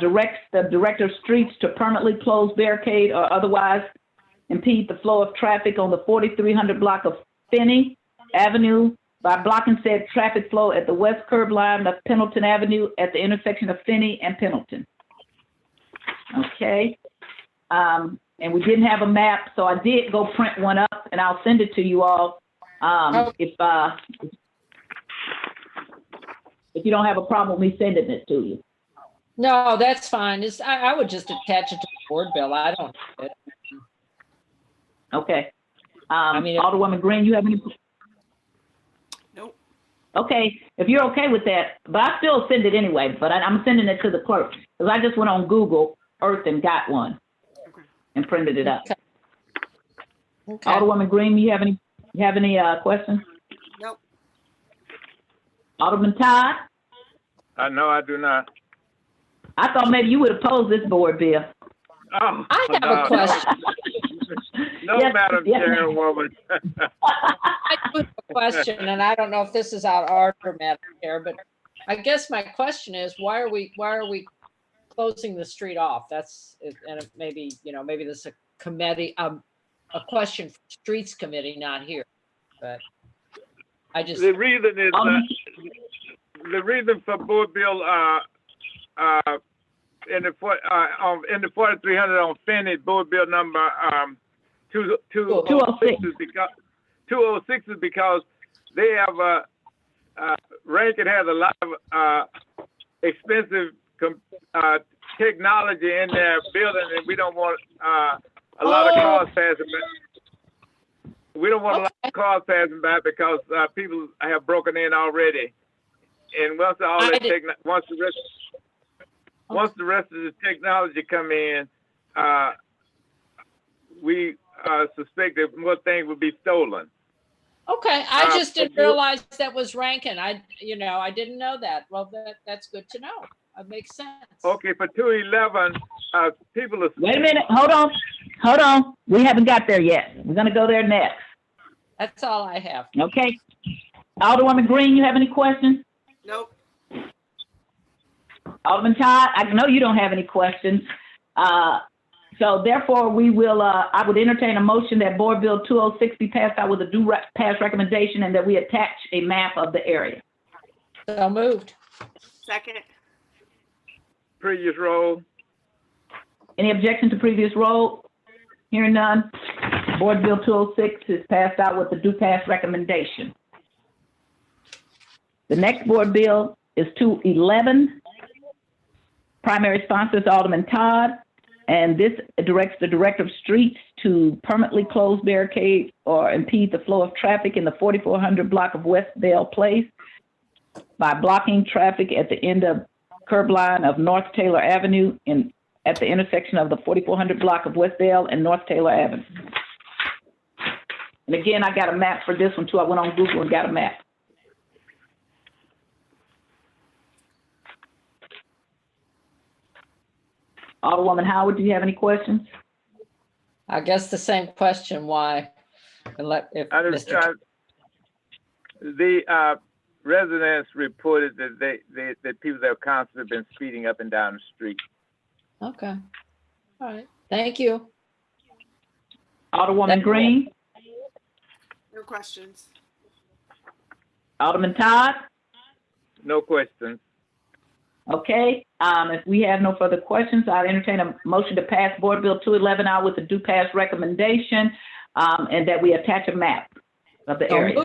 directs the Director of Streets to permanently close, barricade, or otherwise impede the flow of traffic on the 4300 block of Finney Avenue by blocking said traffic flow at the west curb line of Pendleton Avenue at the intersection of Finney and Pendleton. Okay. And we didn't have a map, so I did go print one up, and I'll send it to you all. If you don't have a problem with me sending it to you. No, that's fine. I would just attach it to the board bill. I don't. Okay. I mean, Alderwoman Green, you have any? Nope. Okay, if you're okay with that, but I still send it anyway, but I'm sending it to the clerk, because I just went on Google Earth and got one and printed it up. Okay. Alderwoman Green, you have any questions? Nope. Alderman Todd? No, I do not. I thought maybe you would oppose this board bill. Oh, I have a question. No, Yes, Madam yes. Chairwoman. I do have a question, and I don't know if this is out of order, Madam Chair, but I guess my question is, why are we closing the street off? That's, and maybe, maybe this is a committee, a question for Streets Committee, not here, but I just. The reason is, the reason for Board Bill, in the 4300 on Finney, Board Bill number 206 is because they have Rankin has a lot of expensive technology in their building, and we don't want a lot of cars passing by. We don't want a lot of cars passing by because people have broken in already. And once the rest of the technology come in, we suspect that more things will be stolen. Okay, I just didn't realize that was Rankin. I didn't know that. Well, that's good to know. It makes sense. Okay, for 211, people are. Wait a minute, hold on. We haven't got there yet. We're gonna go there next. That's all I have. Okay. Alderwoman Green, you have any questions? Nope. Alderman Todd, I know you don't have any questions. So therefore, we will, I would entertain a motion that Board Bill 206 be passed out with a due pass recommendation and that we attach a map of the area. So moved. Second. Previous roll. Any objection to previous roll? Hearing none. Board Bill 206 is passed out with a due pass recommendation. The next board bill is 211. Primary sponsor is Alderman Todd, and this directs the Director of Streets to permanently close, barricade, or impede the flow of traffic in the 4400 block of West Dale Place by blocking traffic at the end of curb line of North Taylor Avenue at the intersection of the 4400 block of West Dale and North Taylor Avenue. And again, I got a map for this one too. I went on Google and got a map. Alderwoman Howard, do you have any questions? I guess the same question, why? The residents reported that that people have constantly been speeding up and down the street. Okay. All right. Thank you. Alderwoman Green? No questions. Alderman Todd? No questions. Okay, if we have no further questions, I'll entertain a motion to pass Board Bill 211 out with a due pass recommendation, and that we attach a map of the area.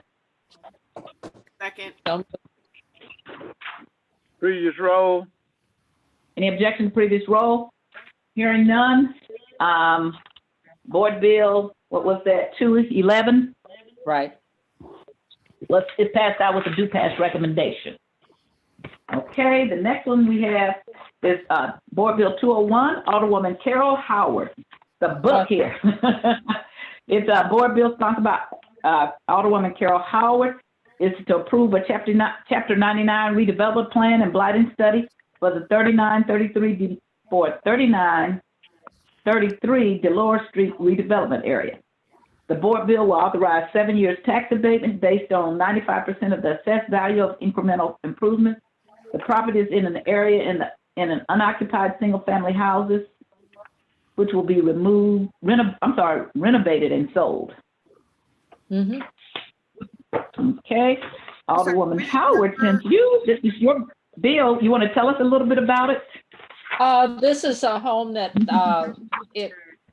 Second. Previous roll. Any objection to previous roll? Hearing none. Board Bill, what was that, 211? Right. It's passed out with a due pass recommendation. Okay, the next one we have is Board Bill 201, Alderwoman Carol Howard. The book here. It's a board bill sponsored by Alderwoman Carol Howard. It's to approve a Chapter 99 redevelopment plan and blighting study for the 3933 Delores Street redevelopment area. The board bill will authorize 7 years tax abatement based on 95% of the assessed value of incremental improvements. The property is in an area in an unoccupied single-family houses, which will be renovated and sold. Mm-hmm. Okay, Alderwoman Howard, since this is your bill, you want to tell us a little bit about it? This is a home that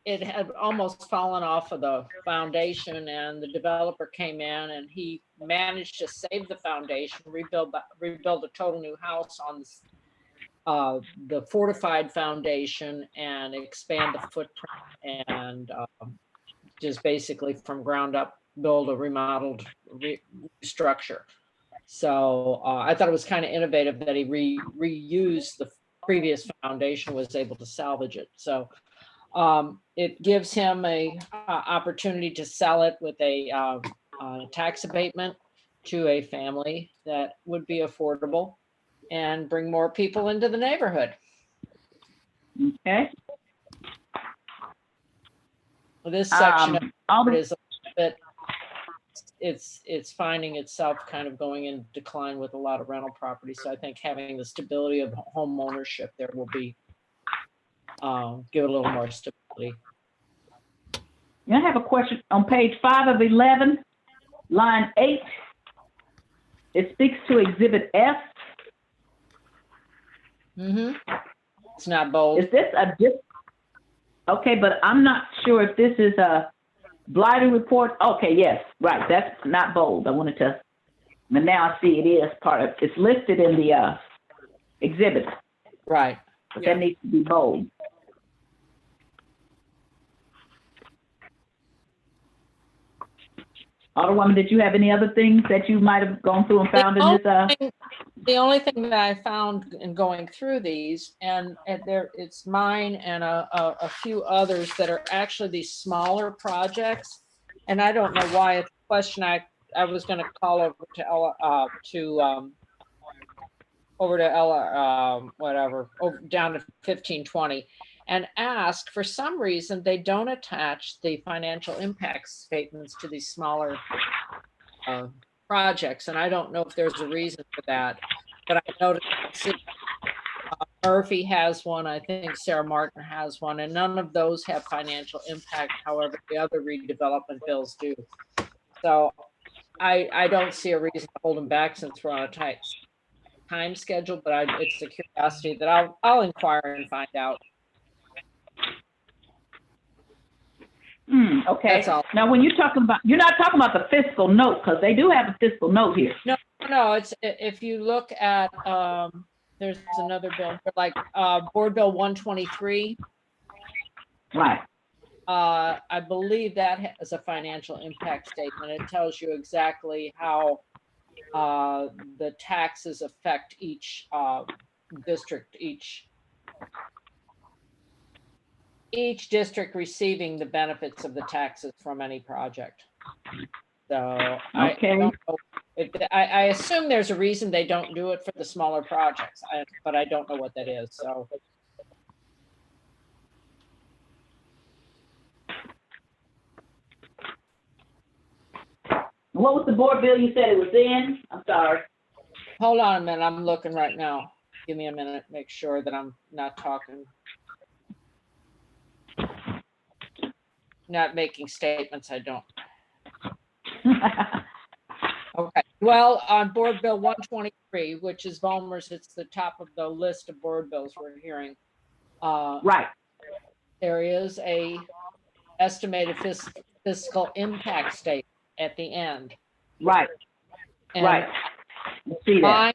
it had almost fallen off of the foundation, and the developer came in and he managed to save the foundation, rebuild a total new house on the fortified foundation and expand the footprint and just basically from ground up build a remodeled structure. So I thought it was kind of innovative that he reused the previous foundation, was able to salvage it. So it gives him a opportunity to sell it with a tax abatement to a family that would be affordable and bring more people into the neighborhood. Okay. This section of it is a bit, it's finding itself kind of going in decline with a lot of rental property. So I think having the stability of home ownership there will be give it a little more stability. I have a question on page 5 of 11, line 8. It speaks to Exhibit F. Mm-hmm. It's not bold. Is this okay, but I'm not sure if this is a blighting report. Okay, yes, right. That's not bold. I wanted to, but now I see it is part of. It's listed in the exhibit. Right. But that needs to be bold. Alderwoman, did you have any other things that you might have gone through and found in this? The only thing that I found in going through these, and it's mine and a few others that are actually these smaller projects, and I don't know why. It's a question I was going to call over to Ella down to 1520. And ask, for some reason, they don't attach the financial impact statements to these smaller projects. And I don't know if there's a reason for that, but I noticed Murphy has one, I think Sarah Martin has one, and none of those have financial impact. However, the other redevelopment bills do. So I don't see a reason to hold them back since we're on a tight time schedule, but it's a curiosity that I'll inquire and find out. Okay. That's all. Now, when you're not talking about the fiscal note, because they do have a fiscal note here. No, it's, if you look at, there's another bill, like Board Bill 123. Right. I believe that has a financial impact statement. It tells you exactly how the taxes affect each district, each district receiving the benefits of the taxes from any project. So okay. I don't know if I assume there's a reason they don't do it for the smaller projects, but I don't know what that is. So. What was the board bill you said it was in? I'm sorry. Hold on a minute. I'm looking right now. Give me a minute. Make sure that I'm not talking. Not making statements I don't. Okay. Well, on Board Bill 123, which is Vollmer's, it's the top of the list of board bills we're hearing. Right. There is a estimated fiscal impact statement at the end. Right. And right. See that. Mine,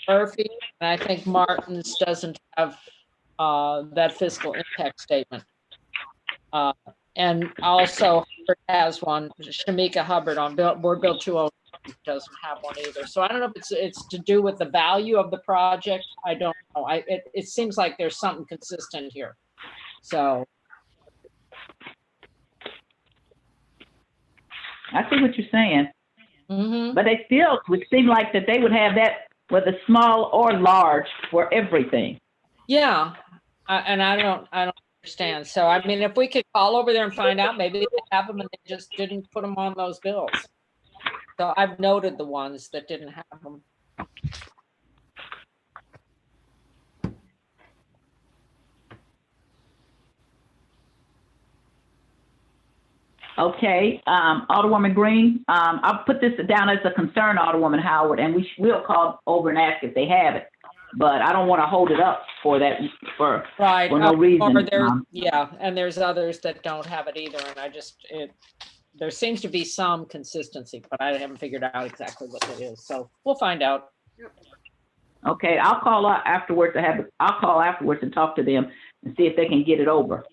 Murphy, and I think Martin's doesn't have that fiscal impact statement. And also Hubbard has one, Shamika Hubbard on Board Bill 201. doesn't have one either. So I don't know if it's to do with the value of the project. I don't know. It seems like there's something consistent here. So I see what you're saying, mhm. but they still would seem like that they would have that whether small or large for everything. Yeah, and I don't understand. So I mean, if we could call over there and find out, maybe they have them and they just didn't put them on those bills. So I've noted the ones that didn't have them. Okay, Alderwoman Green, I'll put this down as a concern, Alderwoman Howard, and we will call over and ask if they have it. But I don't want to hold it up for that, for Right. no reason. Or there's, yeah, and there's others that don't have it either. And I just, there seems to be some consistency, but I haven't figured out exactly what it is. So we'll find out. Okay, I'll call afterwards. I'll call afterwards and talk to them and see if they can get it over.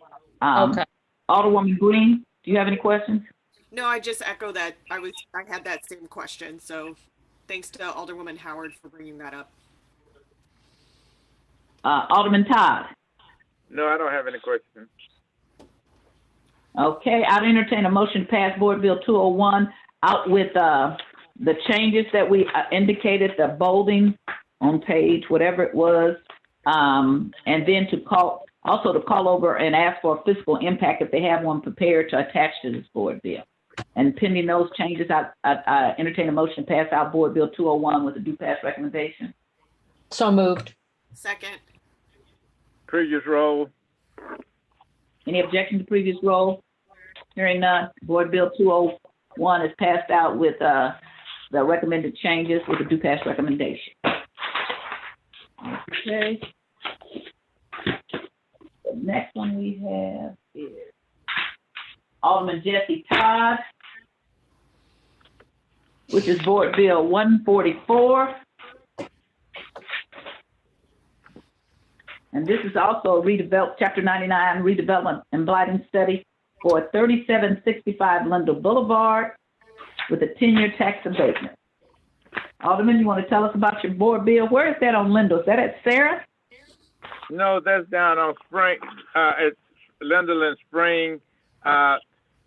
Okay. Alderwoman Green, do you have any questions? No, I just echo that. I had that same question. So thanks to Alderwoman Howard for bringing that up. Alderman Todd. No, I don't have any questions. Okay, I'd entertain a motion to pass Board Bill 201 out with the changes that we indicated, the bolding on page, whatever it was, and then to call over and ask for a fiscal impact if they have one prepared to attach to this board bill. And pending those changes, I entertain a motion to pass out Board Bill 201 with a due pass recommendation. So moved. Second. Previous roll. Any objection to previous roll? Hearing none, Board Bill 201 is passed out with the recommended changes with a due pass recommendation. Okay. The next one we have is Alderman Jesse Todd, which is Board Bill 144. And this is also a Chapter 99 redevelopment and blighting study for 3765 Lindell Boulevard with a 10-year tax abatement. Alderman, you want to tell us about your board bill? Where is that on Lindell? Is that at Sarah? No, that's down on Spring, it's Lindell and Spring.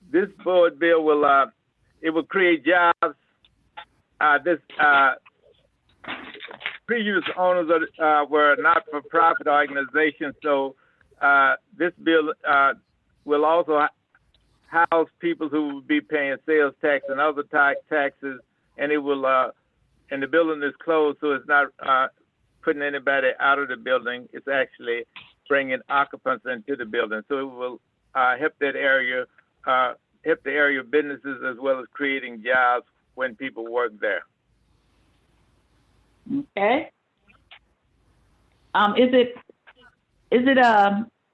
This board bill will, it will create jobs. Previous owners were not-for-profit organizations, so this bill will also house people who will be paying sales tax and other taxes, and it will, and the building is closed, so it's not putting anybody out of the building. It's actually bringing occupants into the building, so it will help that area, help the area businesses as well as creating jobs when people work there. Okay. Is it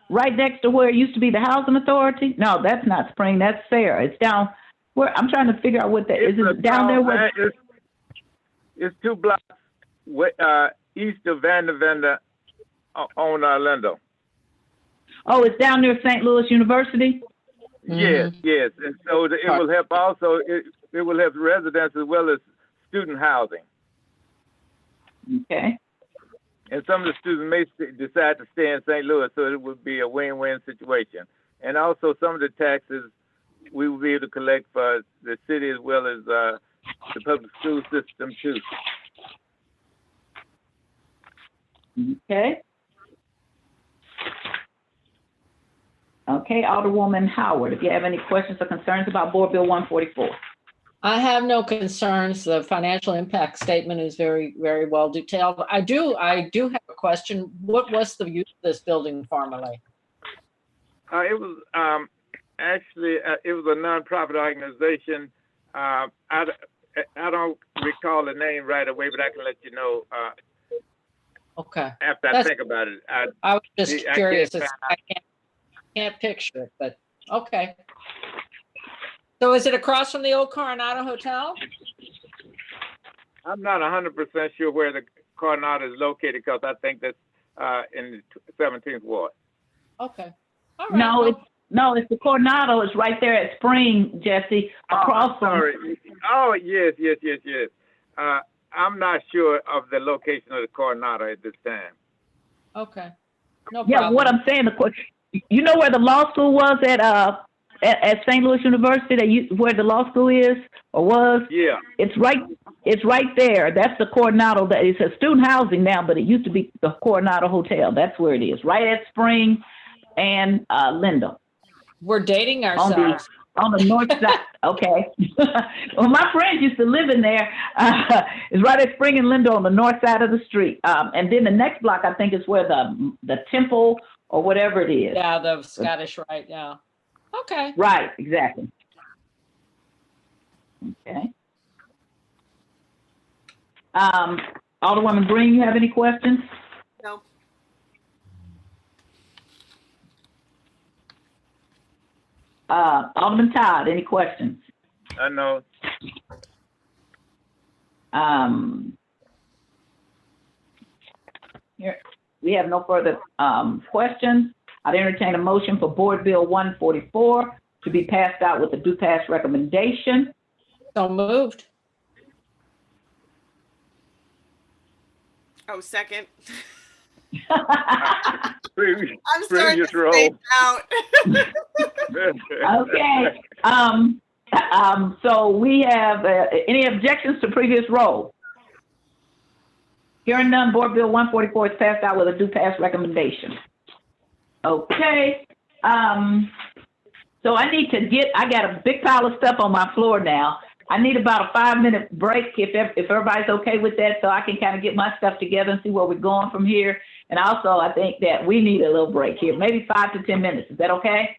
right next to where it used to be the housing authority? No, that's not Spring. That's Sarah. It's down where I'm trying to figure out what that is. It down there where it's 2 blocks east of Vandervender on Lindell. Oh, it's down near St. Louis University? Yes, yes. And so it will help also, it will help residents as well as student housing. Okay. And some of the students may decide to stay in St. Louis, so it would be a win-win situation. And also some of the taxes we will be able to collect for the city as well as the public school system too. Okay. Okay, Alderwoman Howard, if you have any questions or concerns about Board Bill 144. I have no concerns. The financial impact statement is very, very well detailed. I do have a question. What was the use of this building formerly? It was actually it was a nonprofit organization. I don't recall the name right away, but I can let you know. Okay. After I think about it. I was just curious. I can't picture it, but okay. So is it across from the old Coronado Hotel? I'm not 100% sure where the Coronado is located because I think that's in the 17th Ward. Okay. All right. No, No, it's the Coronado. It's right there at Spring, Jesse, across from. Sorry. Oh, yes. I'm not sure of the location of the Coronado at this time. Okay, no Yeah, problem. what I'm saying, you know where the law school was at St. Louis University, where the law school is or was? Yeah. It's right there. That's the Coronado. That it's a student housing now, but it used to be the Coronado Hotel. That's where it is, right at Spring and Linda. We're dating ourselves. On the north side. Okay. Well, my friends used to live in there. It's right at Spring and Linda on the north side of the street. And then the next block, I think, is where the temple or whatever it is. Yeah, the Scottish Rite, yeah. Okay. Right, exactly. Okay. Alderwoman Green, you have any questions? No. Alderman Todd, any questions? No. Here, we have no further questions. I'd entertain a motion for Board Bill 144 to be passed out with a do pass recommendation. So moved. Oh, second. Previous I'm starting to roll. space out. Okay. So we have any objections to previous roll? Hearing none, Board Bill 144 is passed out with a do pass recommendation. Okay. So I got a big pile of stuff on my floor now. I need about a 5-minute break if everybody's okay with that, so I can kind of get my stuff together and see where we're going from here. And also, I think that we need a little break here, maybe 5 to 10 minutes. Is that okay?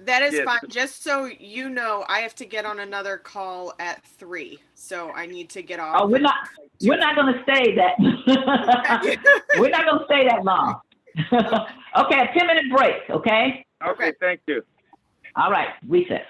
That is Yes. fine. Just so you know, I have to get on another call at 3, so I need to get off. Oh, we're not going to stay that. We're not going to stay that long. Okay, a 10-minute break. Okay. Okay, thank you. All right, recess.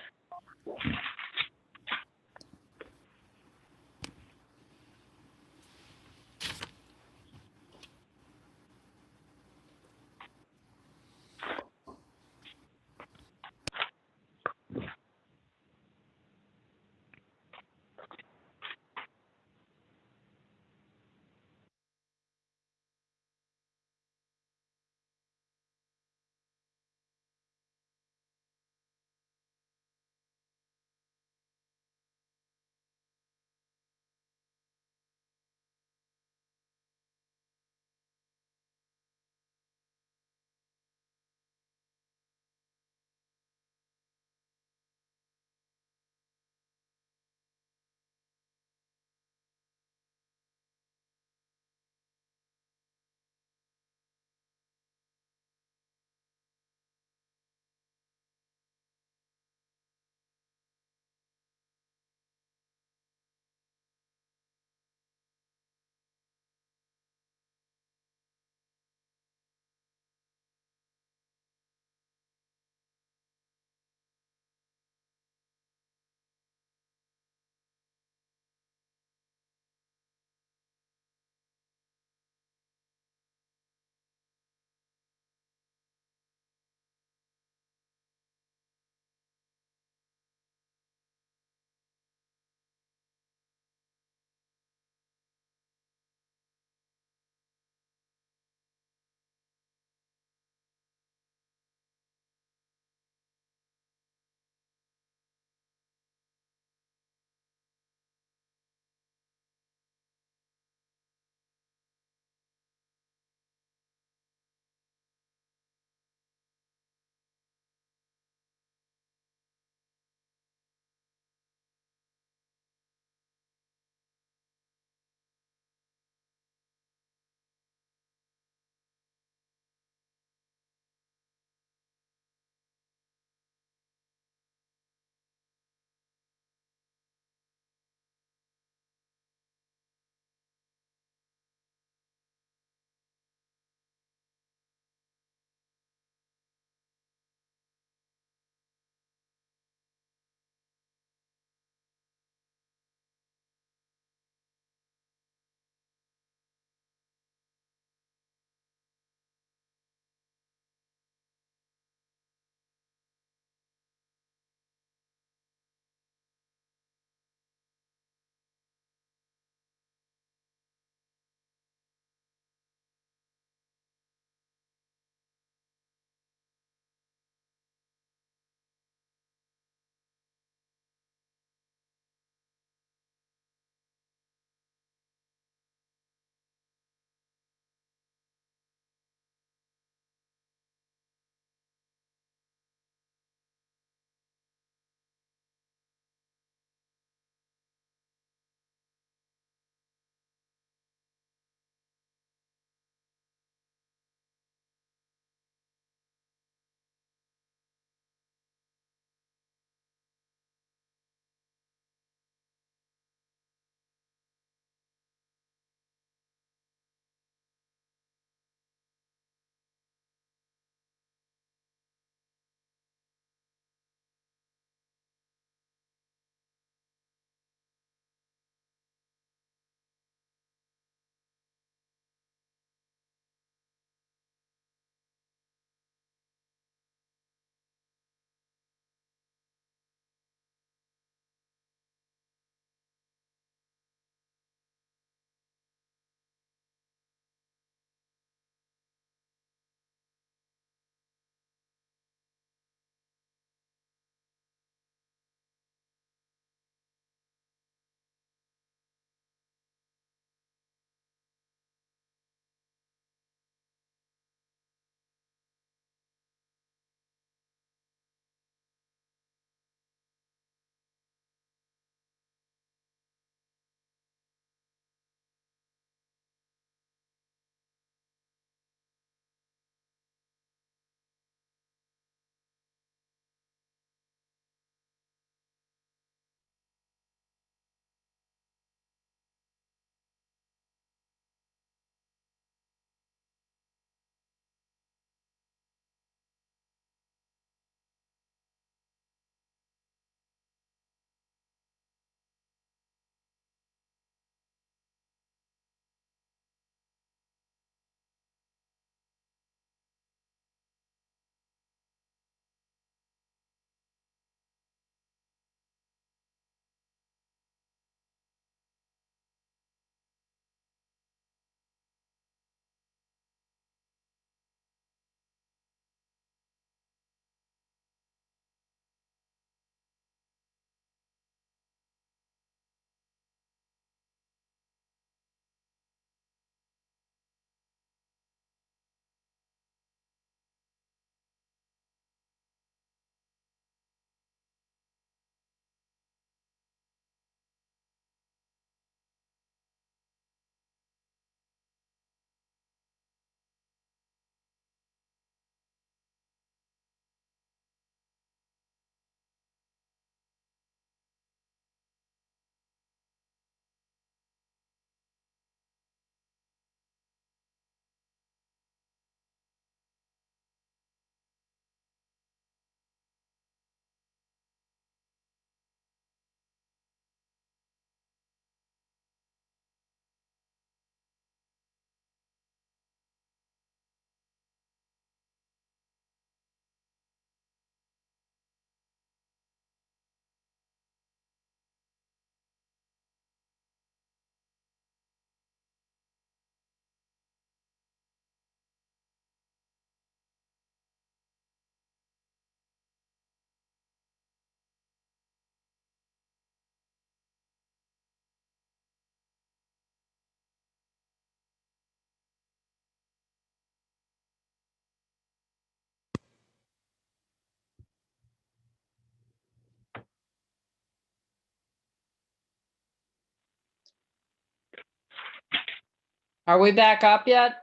Are we back up yet?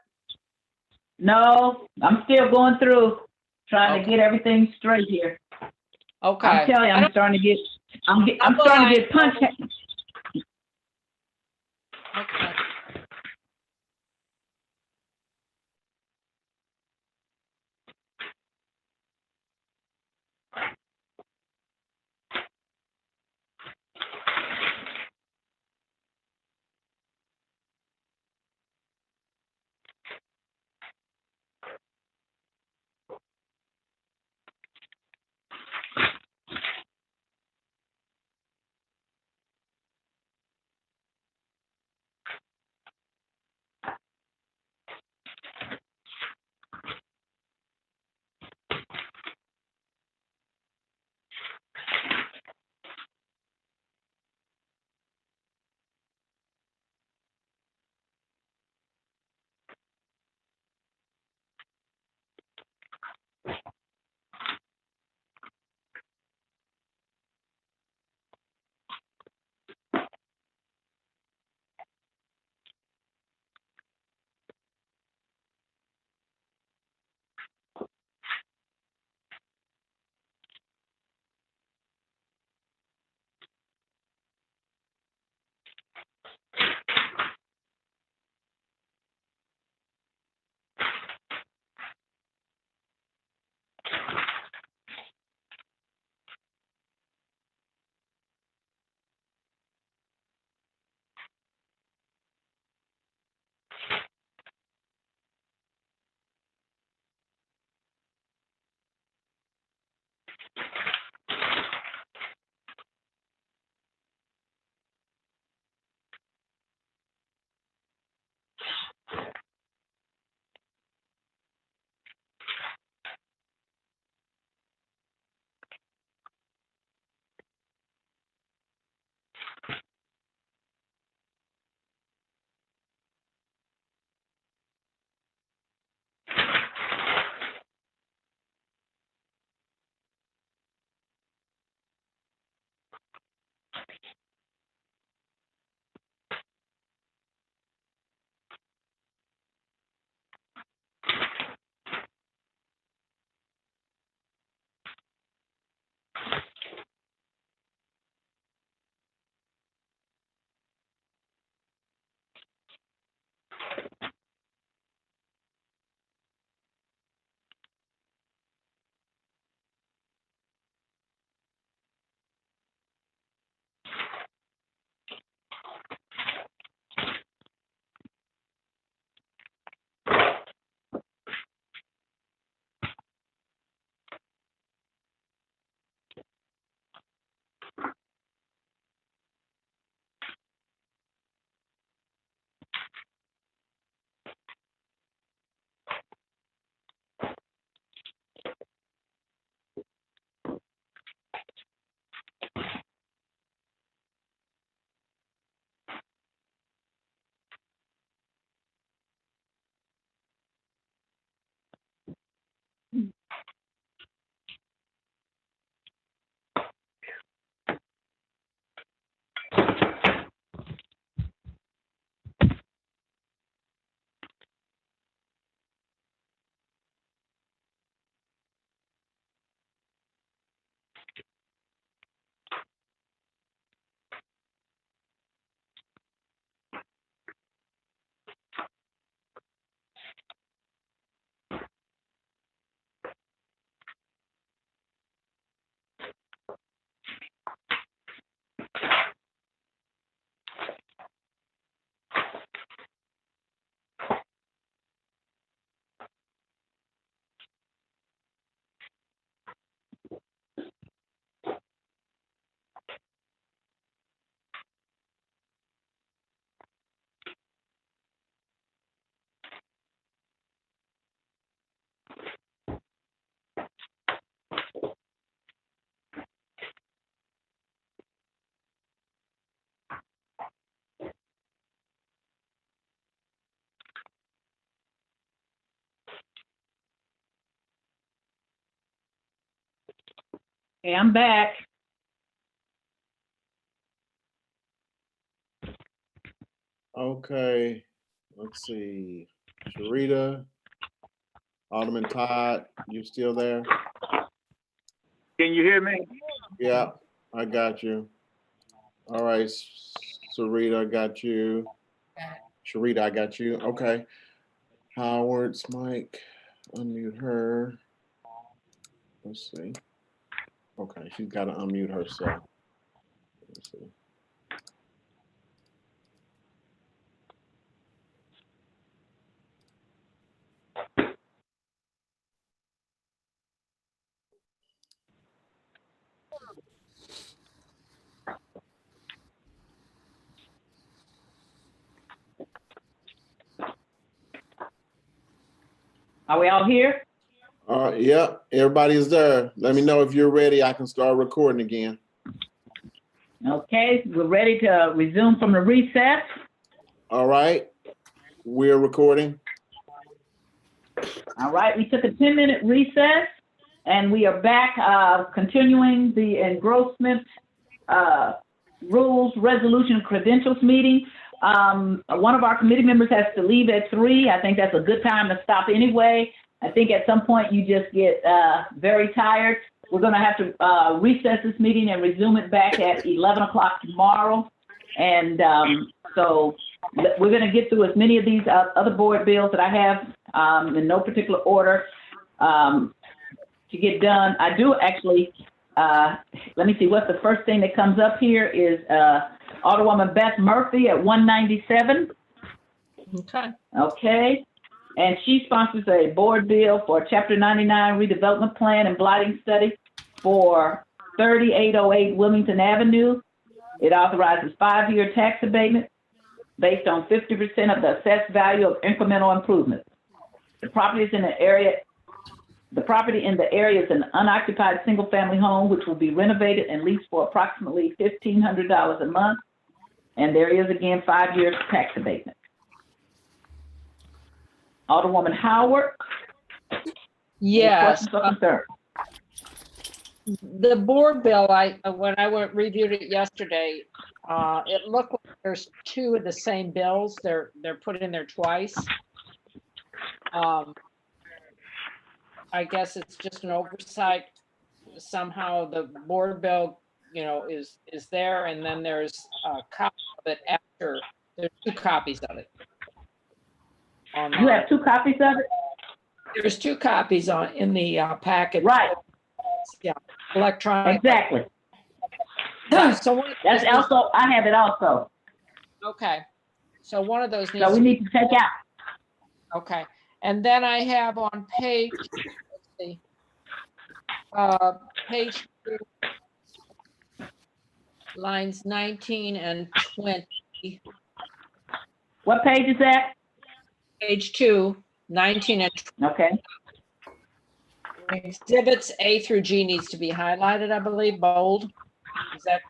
No, I'm still going through, trying to Okay. get everything straight here. Okay. I'm telling you, I I'm don't- starting to get, I'm How starting will to get I punched. Okay. Okay, I'm back. Okay, Let's see, Sharita, Alderman Todd, you still there? Can you hear me? Yeah, I got you. All right, Sarita, I got you. Sharita, I got you. Okay. Howard's mic, unmute her. Let's see. Okay, she's got to unmute herself. Let's see. Are we all here? Yeah, everybody's there. Let me know if you're ready. I can start recording again. Okay, we're ready to resume from the recess. All right, we're recording. All right, we took a 10-minute recess and we are back continuing the engrossment rules, resolution, credentials meeting. One of our committee members has to leave at 3. I think that's a good time to stop anyway. I think at some point you just get very tired. We're going to have to recess this meeting and resume it back at 11 o'clock tomorrow. And so we're going to get through as many of these other board bills that I have in no particular order to get done. I do actually, let me see, what's the first thing that comes up here is Alderwoman Beth Murphy at 197. Okay. Okay. And she sponsors a board bill for Chapter 99 redevelopment plan and blighting study for 3808 Wilmington Avenue. It authorizes 5-year tax abatement based on 50% of the assessed value of incremental improvements. The property is in the area. The property in the area is an unoccupied single-family home, which will be renovated and leased for approximately $1,500 a month. And there is again 5 years tax abatement. Alderwoman Howard. Yes. Questions or concerns? The board bill, when I reviewed it yesterday, it looked like there's 2 of the same bills. They're put in there twice. I guess it's just an oversight. Somehow the board bill, is there, and then there's a copy of it after. There's 2 copies of it. Online. You have 2 copies of it? There's 2 copies in the packet. Right. Yeah, electronic. Exactly. So that's also, I have it also. Okay. So one of those needs So we need to take out. Okay. And then I have on page, let's see, page 2, lines 19 and 20. What page is that? Page 2, 19 and 20. Okay. Exhibits A through G needs to be highlighted, I believe, bold. Is that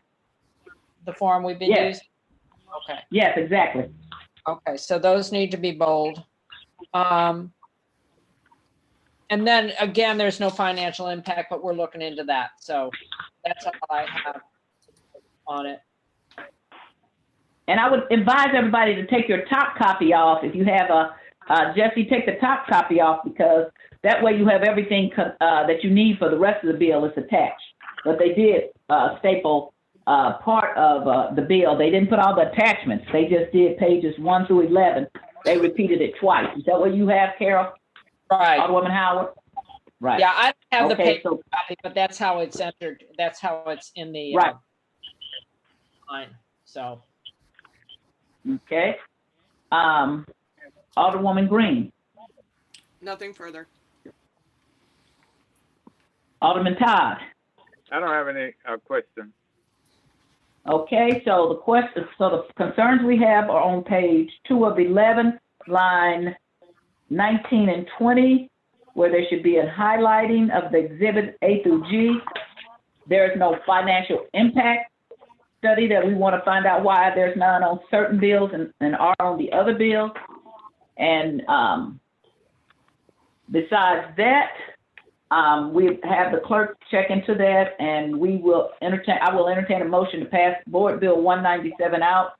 the form we've been using? Okay. Yes, exactly. Okay, so those need to be bold. And then again, there's no financial impact, but we're looking into that. So that's all I have on it. And I would advise everybody to take your top copy off. If you have Jesse, take the top copy off, because that way you have everything that you need for the rest of the bill is attached. But they did staple part of the bill. They didn't put all the attachments. They just did pages 1 through 11. They repeated it twice. Is that what you have, Carol? Right. Alderwoman Howard? Right. Yeah, I don't have the Okay, paper copy, but that's how it's entered. That's how it's in the right. line. So. Okay. Alderwoman Green. Nothing further. Alderman Todd. I don't have any question. Okay, so the concerns we have are on page 2 of 11, line 19 and 20, where there should be a highlighting of the exhibits A through G. There is no financial impact study that we want to find out why there's none on certain bills and are on the other bills. And besides that, we have the clerk check into that, and I will entertain a motion to pass Board Bill 197 out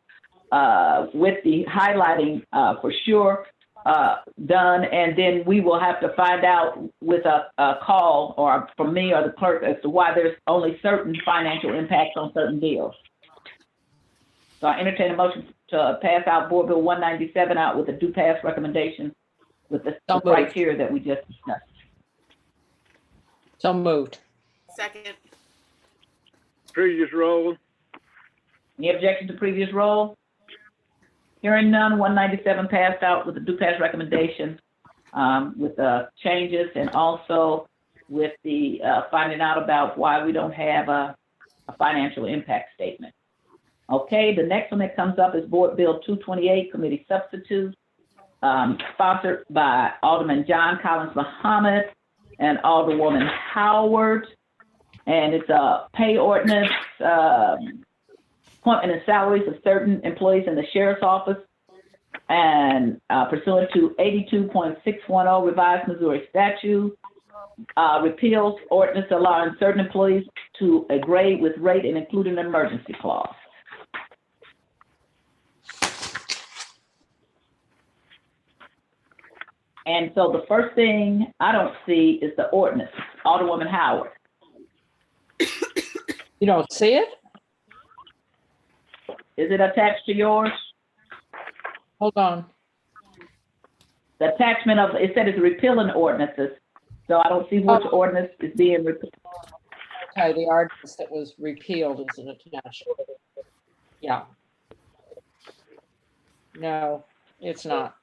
with the highlighting for sure done, and then we will have to find out with a call or from me or the clerk as to why there's only certain financial impacts on certain deals. So I entertain a motion to pass out Board Bill 197 out with a due pass recommendation with the criteria that we just discussed. So moved. Second. Previous roll. Any objection to previous roll? Hearing none, 197 passed out with a due pass recommendation with the changes and also with the finding out about why we don't have a financial impact statement. Okay, the next one that comes up is Board Bill 228, Committee Substitute, sponsored by Alderman John Collins Muhammad and Alderwoman Howard. And it's a pay ordinance, appointment and salaries of certain employees in the Sheriff's Office, and pursuant to 82.610 revised Missouri statute, repeals ordinance allowing certain employees to a grade with rate and including an emergency clause. And so the first thing I don't see is the ordinance. Alderwoman Howard. You don't see it? Is it attached to yours? Hold on. The attachment of, it said it's repealing ordinances. So I don't see which ordinance is being repealed. Okay, the ordinance that was repealed is an attached. Yeah. No, it's not.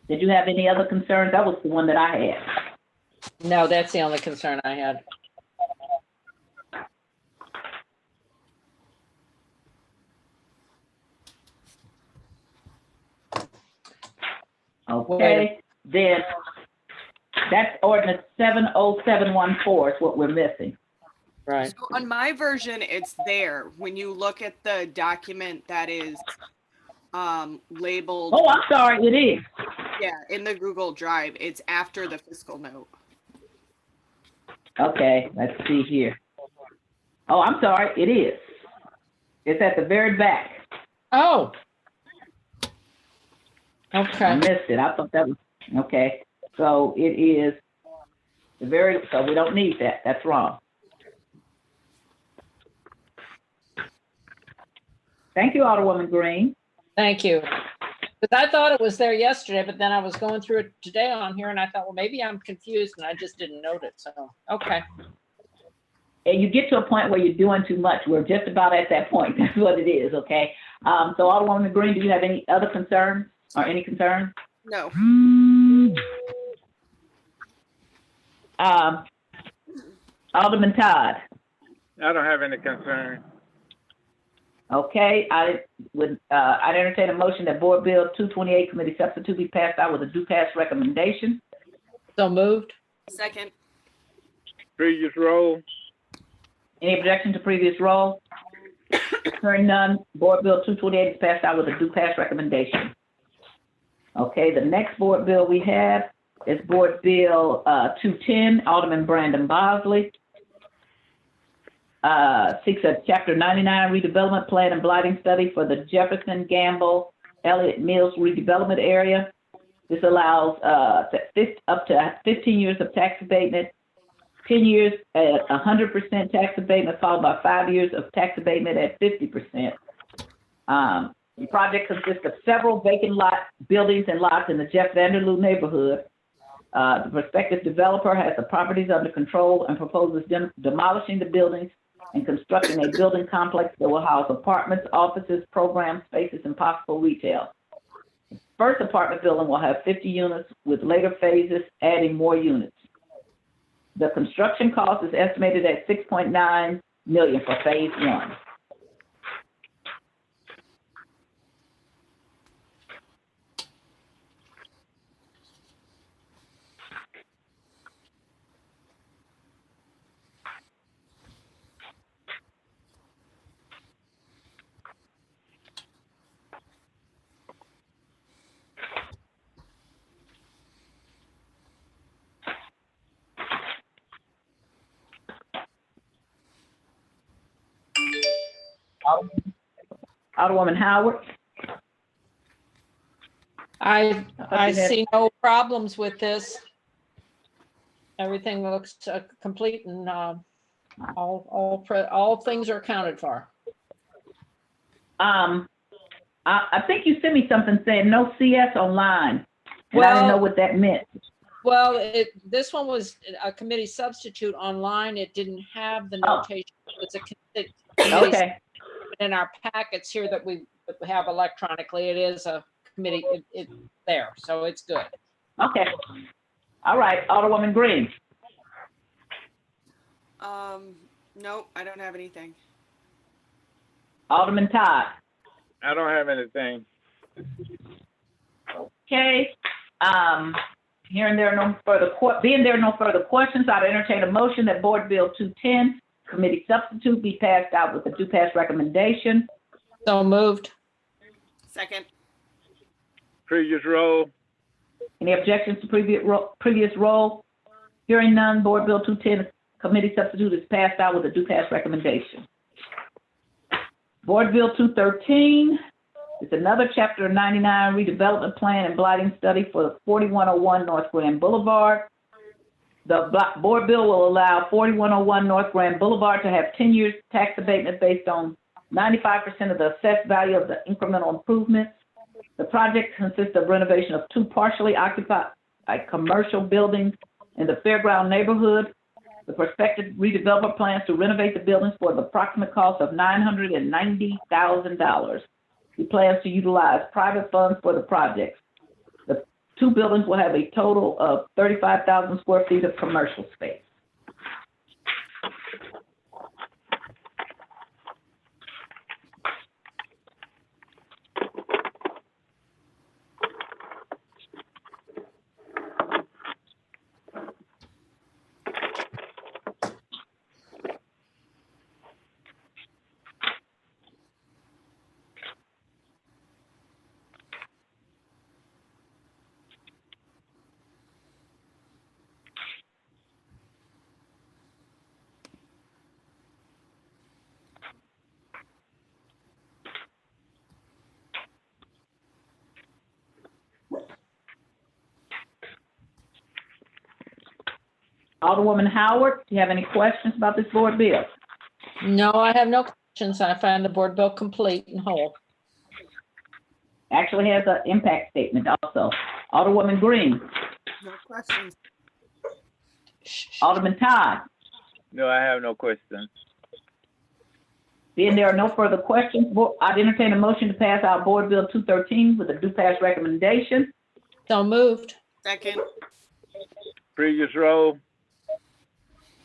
Did you have any other concerns? That was the one that I had. No, that's the only concern I had. Okay, then that's ordinance 70714 is what we're missing. Right. So on my version, it's there. When you look at the document that is labeled. Oh, I'm sorry, it is. Yeah, in the Google Drive, it's after the fiscal note. Okay, let's see here. Oh, I'm sorry, it is. It's at the very back. Oh. I Okay. missed it. I thought that was, okay. So it is the very, so we don't need that. That's wrong. Thank you, Alderwoman Green. Thank you. Because I thought it was there yesterday, but then I was going through it today on here and I thought, well, maybe I'm confused and I just didn't note it. So, okay. And you get to a point where you're doing too much. We're just about at that point. That's what it is, okay? So Alderwoman Green, do you have any other concerns or any concerns? No. Alderman Todd. I don't have any concern. Okay, I'd entertain a motion that Board Bill 228 Committee Substitute be passed out with a due pass recommendation. So moved. Second. Previous roll. Any objection to previous roll? Hearing none, Board Bill 228 is passed out with a due pass recommendation. Okay, the next board bill we have is Board Bill 210, Alderman Brandon Bosley. Seeks a Chapter 99 redevelopment plan and blighting study for the Jefferson, Gamble, Elliott Mills redevelopment area. This allows up to 15 years of tax abatement, 10 years at 100% tax abatement, followed by 5 years of tax abatement at 50%. The project consists of several vacant buildings and lots in the Jeff Vanderloo neighborhood. The prospective developer has the properties under control and proposes demolishing the buildings and constructing a building complex that will house apartments, offices, program spaces, and possible retail. The first apartment building will have 50 units, with later phases adding more units. The construction cost is estimated at $6.9 million for phase 1. Alderwoman Howard? I you had- see no problems with this. Everything looks complete and all things are accounted for. I think you sent me something saying no CS online, and I didn't know Well, what that meant. well, this one was a committee substitute online. It didn't have the Oh. notation. It's a committee Okay, in our packets here that we have electronically. It is a committee, it's there, so it's good. okay. All right, Alderwoman Green. Nope, I don't have anything. Alderman Todd. I don't have anything. Okay. Being there are no further questions, I'd entertain a motion that Board Bill 210, Committee Substitute, be passed out with a do pass recommendation. So moved. Second. Previous roll. Any objections to previous roll? Hearing none, Board Bill 210, Committee Substitute is passed out with a do pass recommendation. Board Bill 213 is another Chapter 99 redevelopment plan and blighting study for the 4101 North Grand Boulevard. The board bill will allow 4101 North Grand Boulevard to have 10 years tax abatement based on 95% of the assessed value of the incremental improvements. The project consists of renovation of 2 partially occupied commercial buildings in the Fairground neighborhood. The prospective redeveloper plans to renovate the buildings for the approximate cost of $990,000. He plans to utilize private funds for the projects. The 2 buildings will have a total of 35,000 square feet of commercial space. Alderwoman Howard, do you have any questions about this board bill? No, I have no questions. I find the board bill complete and whole. Actually has an impact statement also. Alderwoman Green. No questions. Alderman Todd. No, I have no questions. Being there are no further questions, I'd entertain a motion to pass out Board Bill 213 with a do pass recommendation. So moved. Second. Previous roll.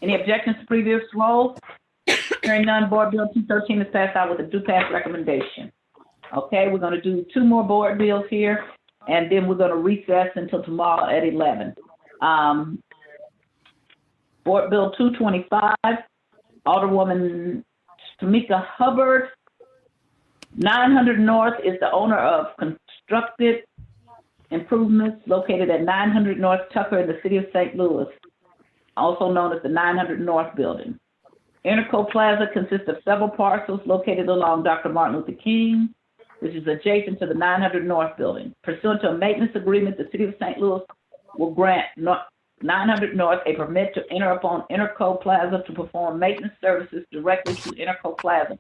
Any objections to previous roll? Hearing none, Board Bill 213 is passed out with a do pass recommendation. Okay, we're going to do 2 more board bills here, and then we're going to recess until tomorrow at 11. Board Bill 225, Alderwoman Tamika Hubbard. 900 North is the owner of constructed improvements located at 900 North Tucker in the city of St. Louis, also known as the 900 North Building. Interco Plaza consists of several parcels located along Dr. Martin Luther King, which is adjacent to the 900 North Building. Pursuant to a maintenance agreement, the city of St. Louis will grant 900 North a permit to enter upon Interco Plaza to perform maintenance services directly to Interco Plaza,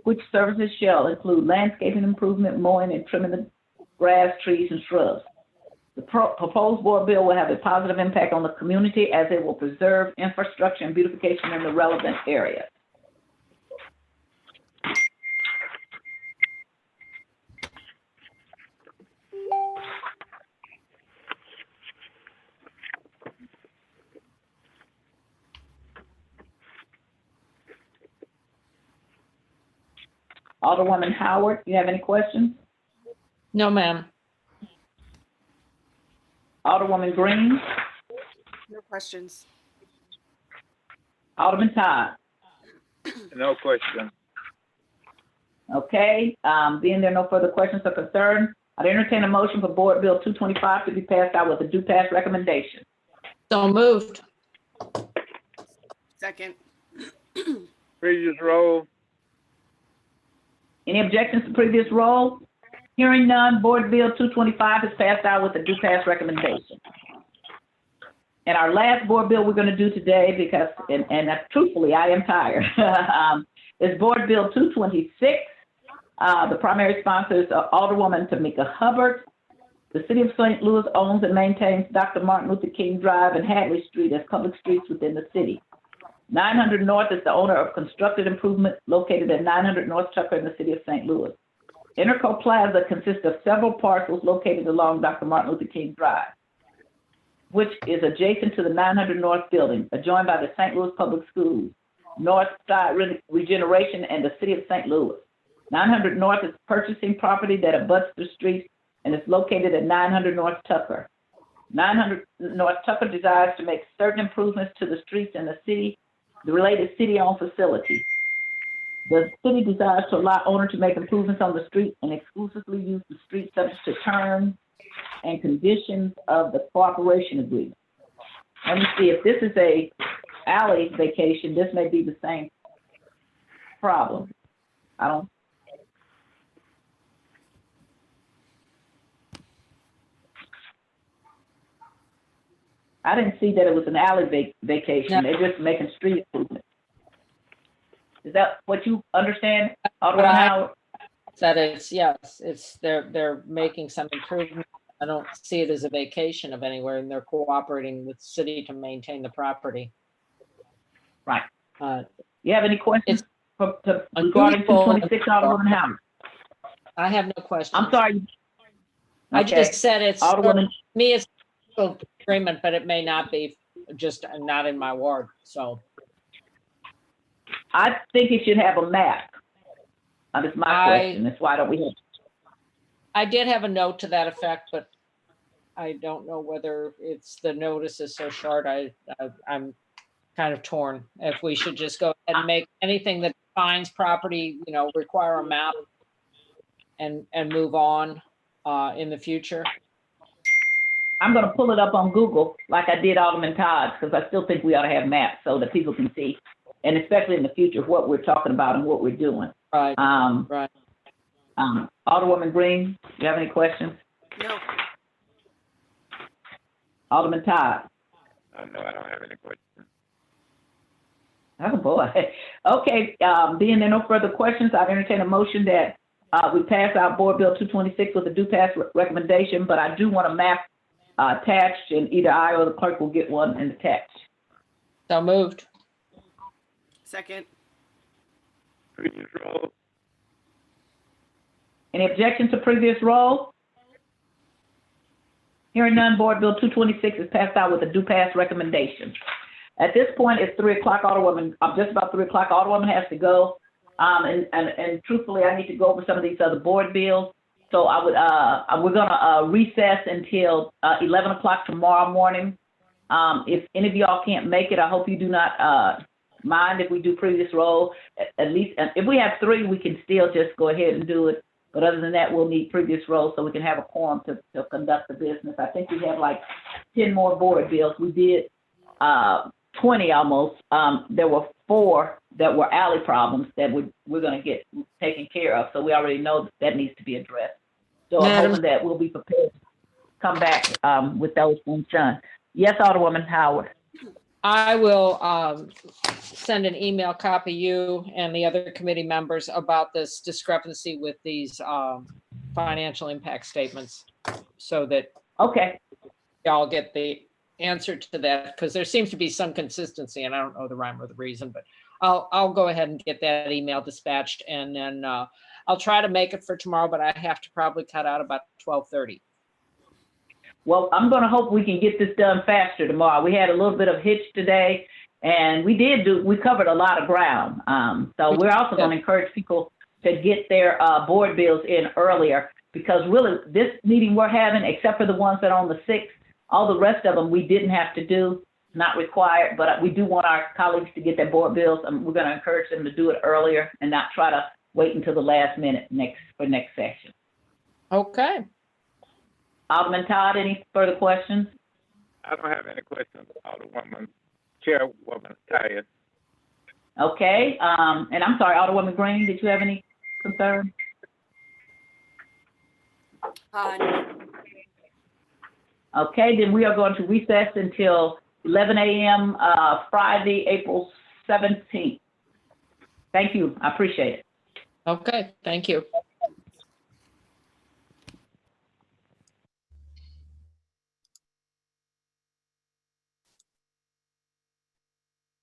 which services shall include landscaping improvement, mowing, and trimming the grass, trees, and shrubs. The proposed board bill will have a positive impact on the community as it will preserve infrastructure and beautification in the relevant area. Alderwoman Howard, you have any questions? No, ma'am. Alderwoman Green? No questions. Alderman Todd? No question. Okay, being there are no further questions or concerns, I'd entertain a motion for Board Bill 225 to be passed out with a do pass recommendation. So moved. Second. Previous roll. Any objections to previous roll? Hearing none, Board Bill 225 is passed out with a do pass recommendation. And our last board bill we're going to do today, because, and truthfully, I am tired, is Board Bill 226. The primary sponsor is Alderwoman Tamika Hubbard. The City of St. Louis owns and maintains Dr. Martin Luther King Drive and Hadley Street as public streets within the city. 900 North is the owner of constructed improvement located at 900 North Tucker in the City of St. Louis. Interco Plaza consists of several parcels located along Dr. Martin Luther King Drive, which is adjacent to the 900 North building, adjoined by the St. Louis Public Schools, North Side Regeneration, and the City of St. Louis. 900 North is purchasing property that abuts the street and is located at 900 North Tucker. 900 North Tucker desires to make certain improvements to the streets and the related city-owned facilities. The city desires to allow owner to make improvements on the street and exclusively use the street subject to terms and conditions of the cooperation agreement. Let me see, if this is a alley vacation, this may be the same problem. I didn't see that it was an alley vacation. They're just making street improvements. Is that what you understand, Alderman Howard? That it's, yes, it's, they're making some improvement. I don't see it as a vacation of anywhere, and they're cooperating with the city to maintain the property. Right. Uh, You have any questions regarding 226, Alderman Howard? I have no questions. I'm sorry. I just said it's, Alderwoman, me, it's an agreement, but it may not be, just not in my ward, so. I think it should have a map. That's my question. That's why don't we have? I did have a note to that effect, but I don't know whether it's, the notice is so short. I'm kind of torn. If we should just go ahead and make anything that defines property, require a map and move on in the future. I'm going to pull it up on Google like I did Alderman Todd's, because I still think we ought to have maps so that people can see, and especially in the future, what we're talking about and what we're doing. Right. Right. Alderwoman Green, do you have any questions? No. Alderman Todd? No, I don't have any questions. Oh, boy. Okay, being there no further questions, I entertain a motion that we pass out Board Bill 226 with a do pass recommendation, but I do want a map attached, and either I or the clerk will get one and attached. So moved. Second. Previous roll. Any objection to previous roll? Hearing none, Board Bill 226 is passed out with a do pass recommendation. At this point, it's 3 o'clock, Alderwoman. Just about 3 o'clock. Alderwoman has to go. And truthfully, I need to go over some of these other board bills. So I would, we're gonna recess until 11 o'clock tomorrow morning. If any of y'all can't make it, I hope you do not mind if we do previous roll. At least, if we have 3, we can still just go ahead and do it. But other than that, we'll need previous roll so we can have a quorum to conduct the business. I think we have like 10 more board bills. We did 20 almost. There were 4 that were alley problems that we're going to get taken care of. So we already know that needs to be addressed. So I'm hoping that we'll be prepared to come back with those things done. Yes, Alderwoman Howard. I will send an email copy you and the other committee members about this discrepancy with these financial impact statements, so that y'all get the answer to that, because there seems to be some consistency, and I don't know the rhyme or the reason, but I'll go ahead and get that email dispatched, and then I'll try to make it for tomorrow, but I have to probably cut out about 12:30. Well, I'm going to hope we can get this done faster tomorrow. We had a little bit of hitch today, and we covered a lot of ground. So we're also going to encourage people to get their board bills in earlier, because really this meeting we're having, except for the ones that are on the 6th, all the rest of them we didn't have to do, not required, but we do want our colleagues to get their board bills, and we're going to encourage them to do it earlier and not try to wait until the last minute for next session. Okay. Alderman Todd, any further questions? I don't have any questions, Alderwoman, Chairwoman Tyus. Okay, and I'm sorry, Alderwoman Green, did you have any concerns? No. Okay, then we are going to recess until 11 a.m. Friday, April 17th. Thank you. I appreciate it. Okay, thank you.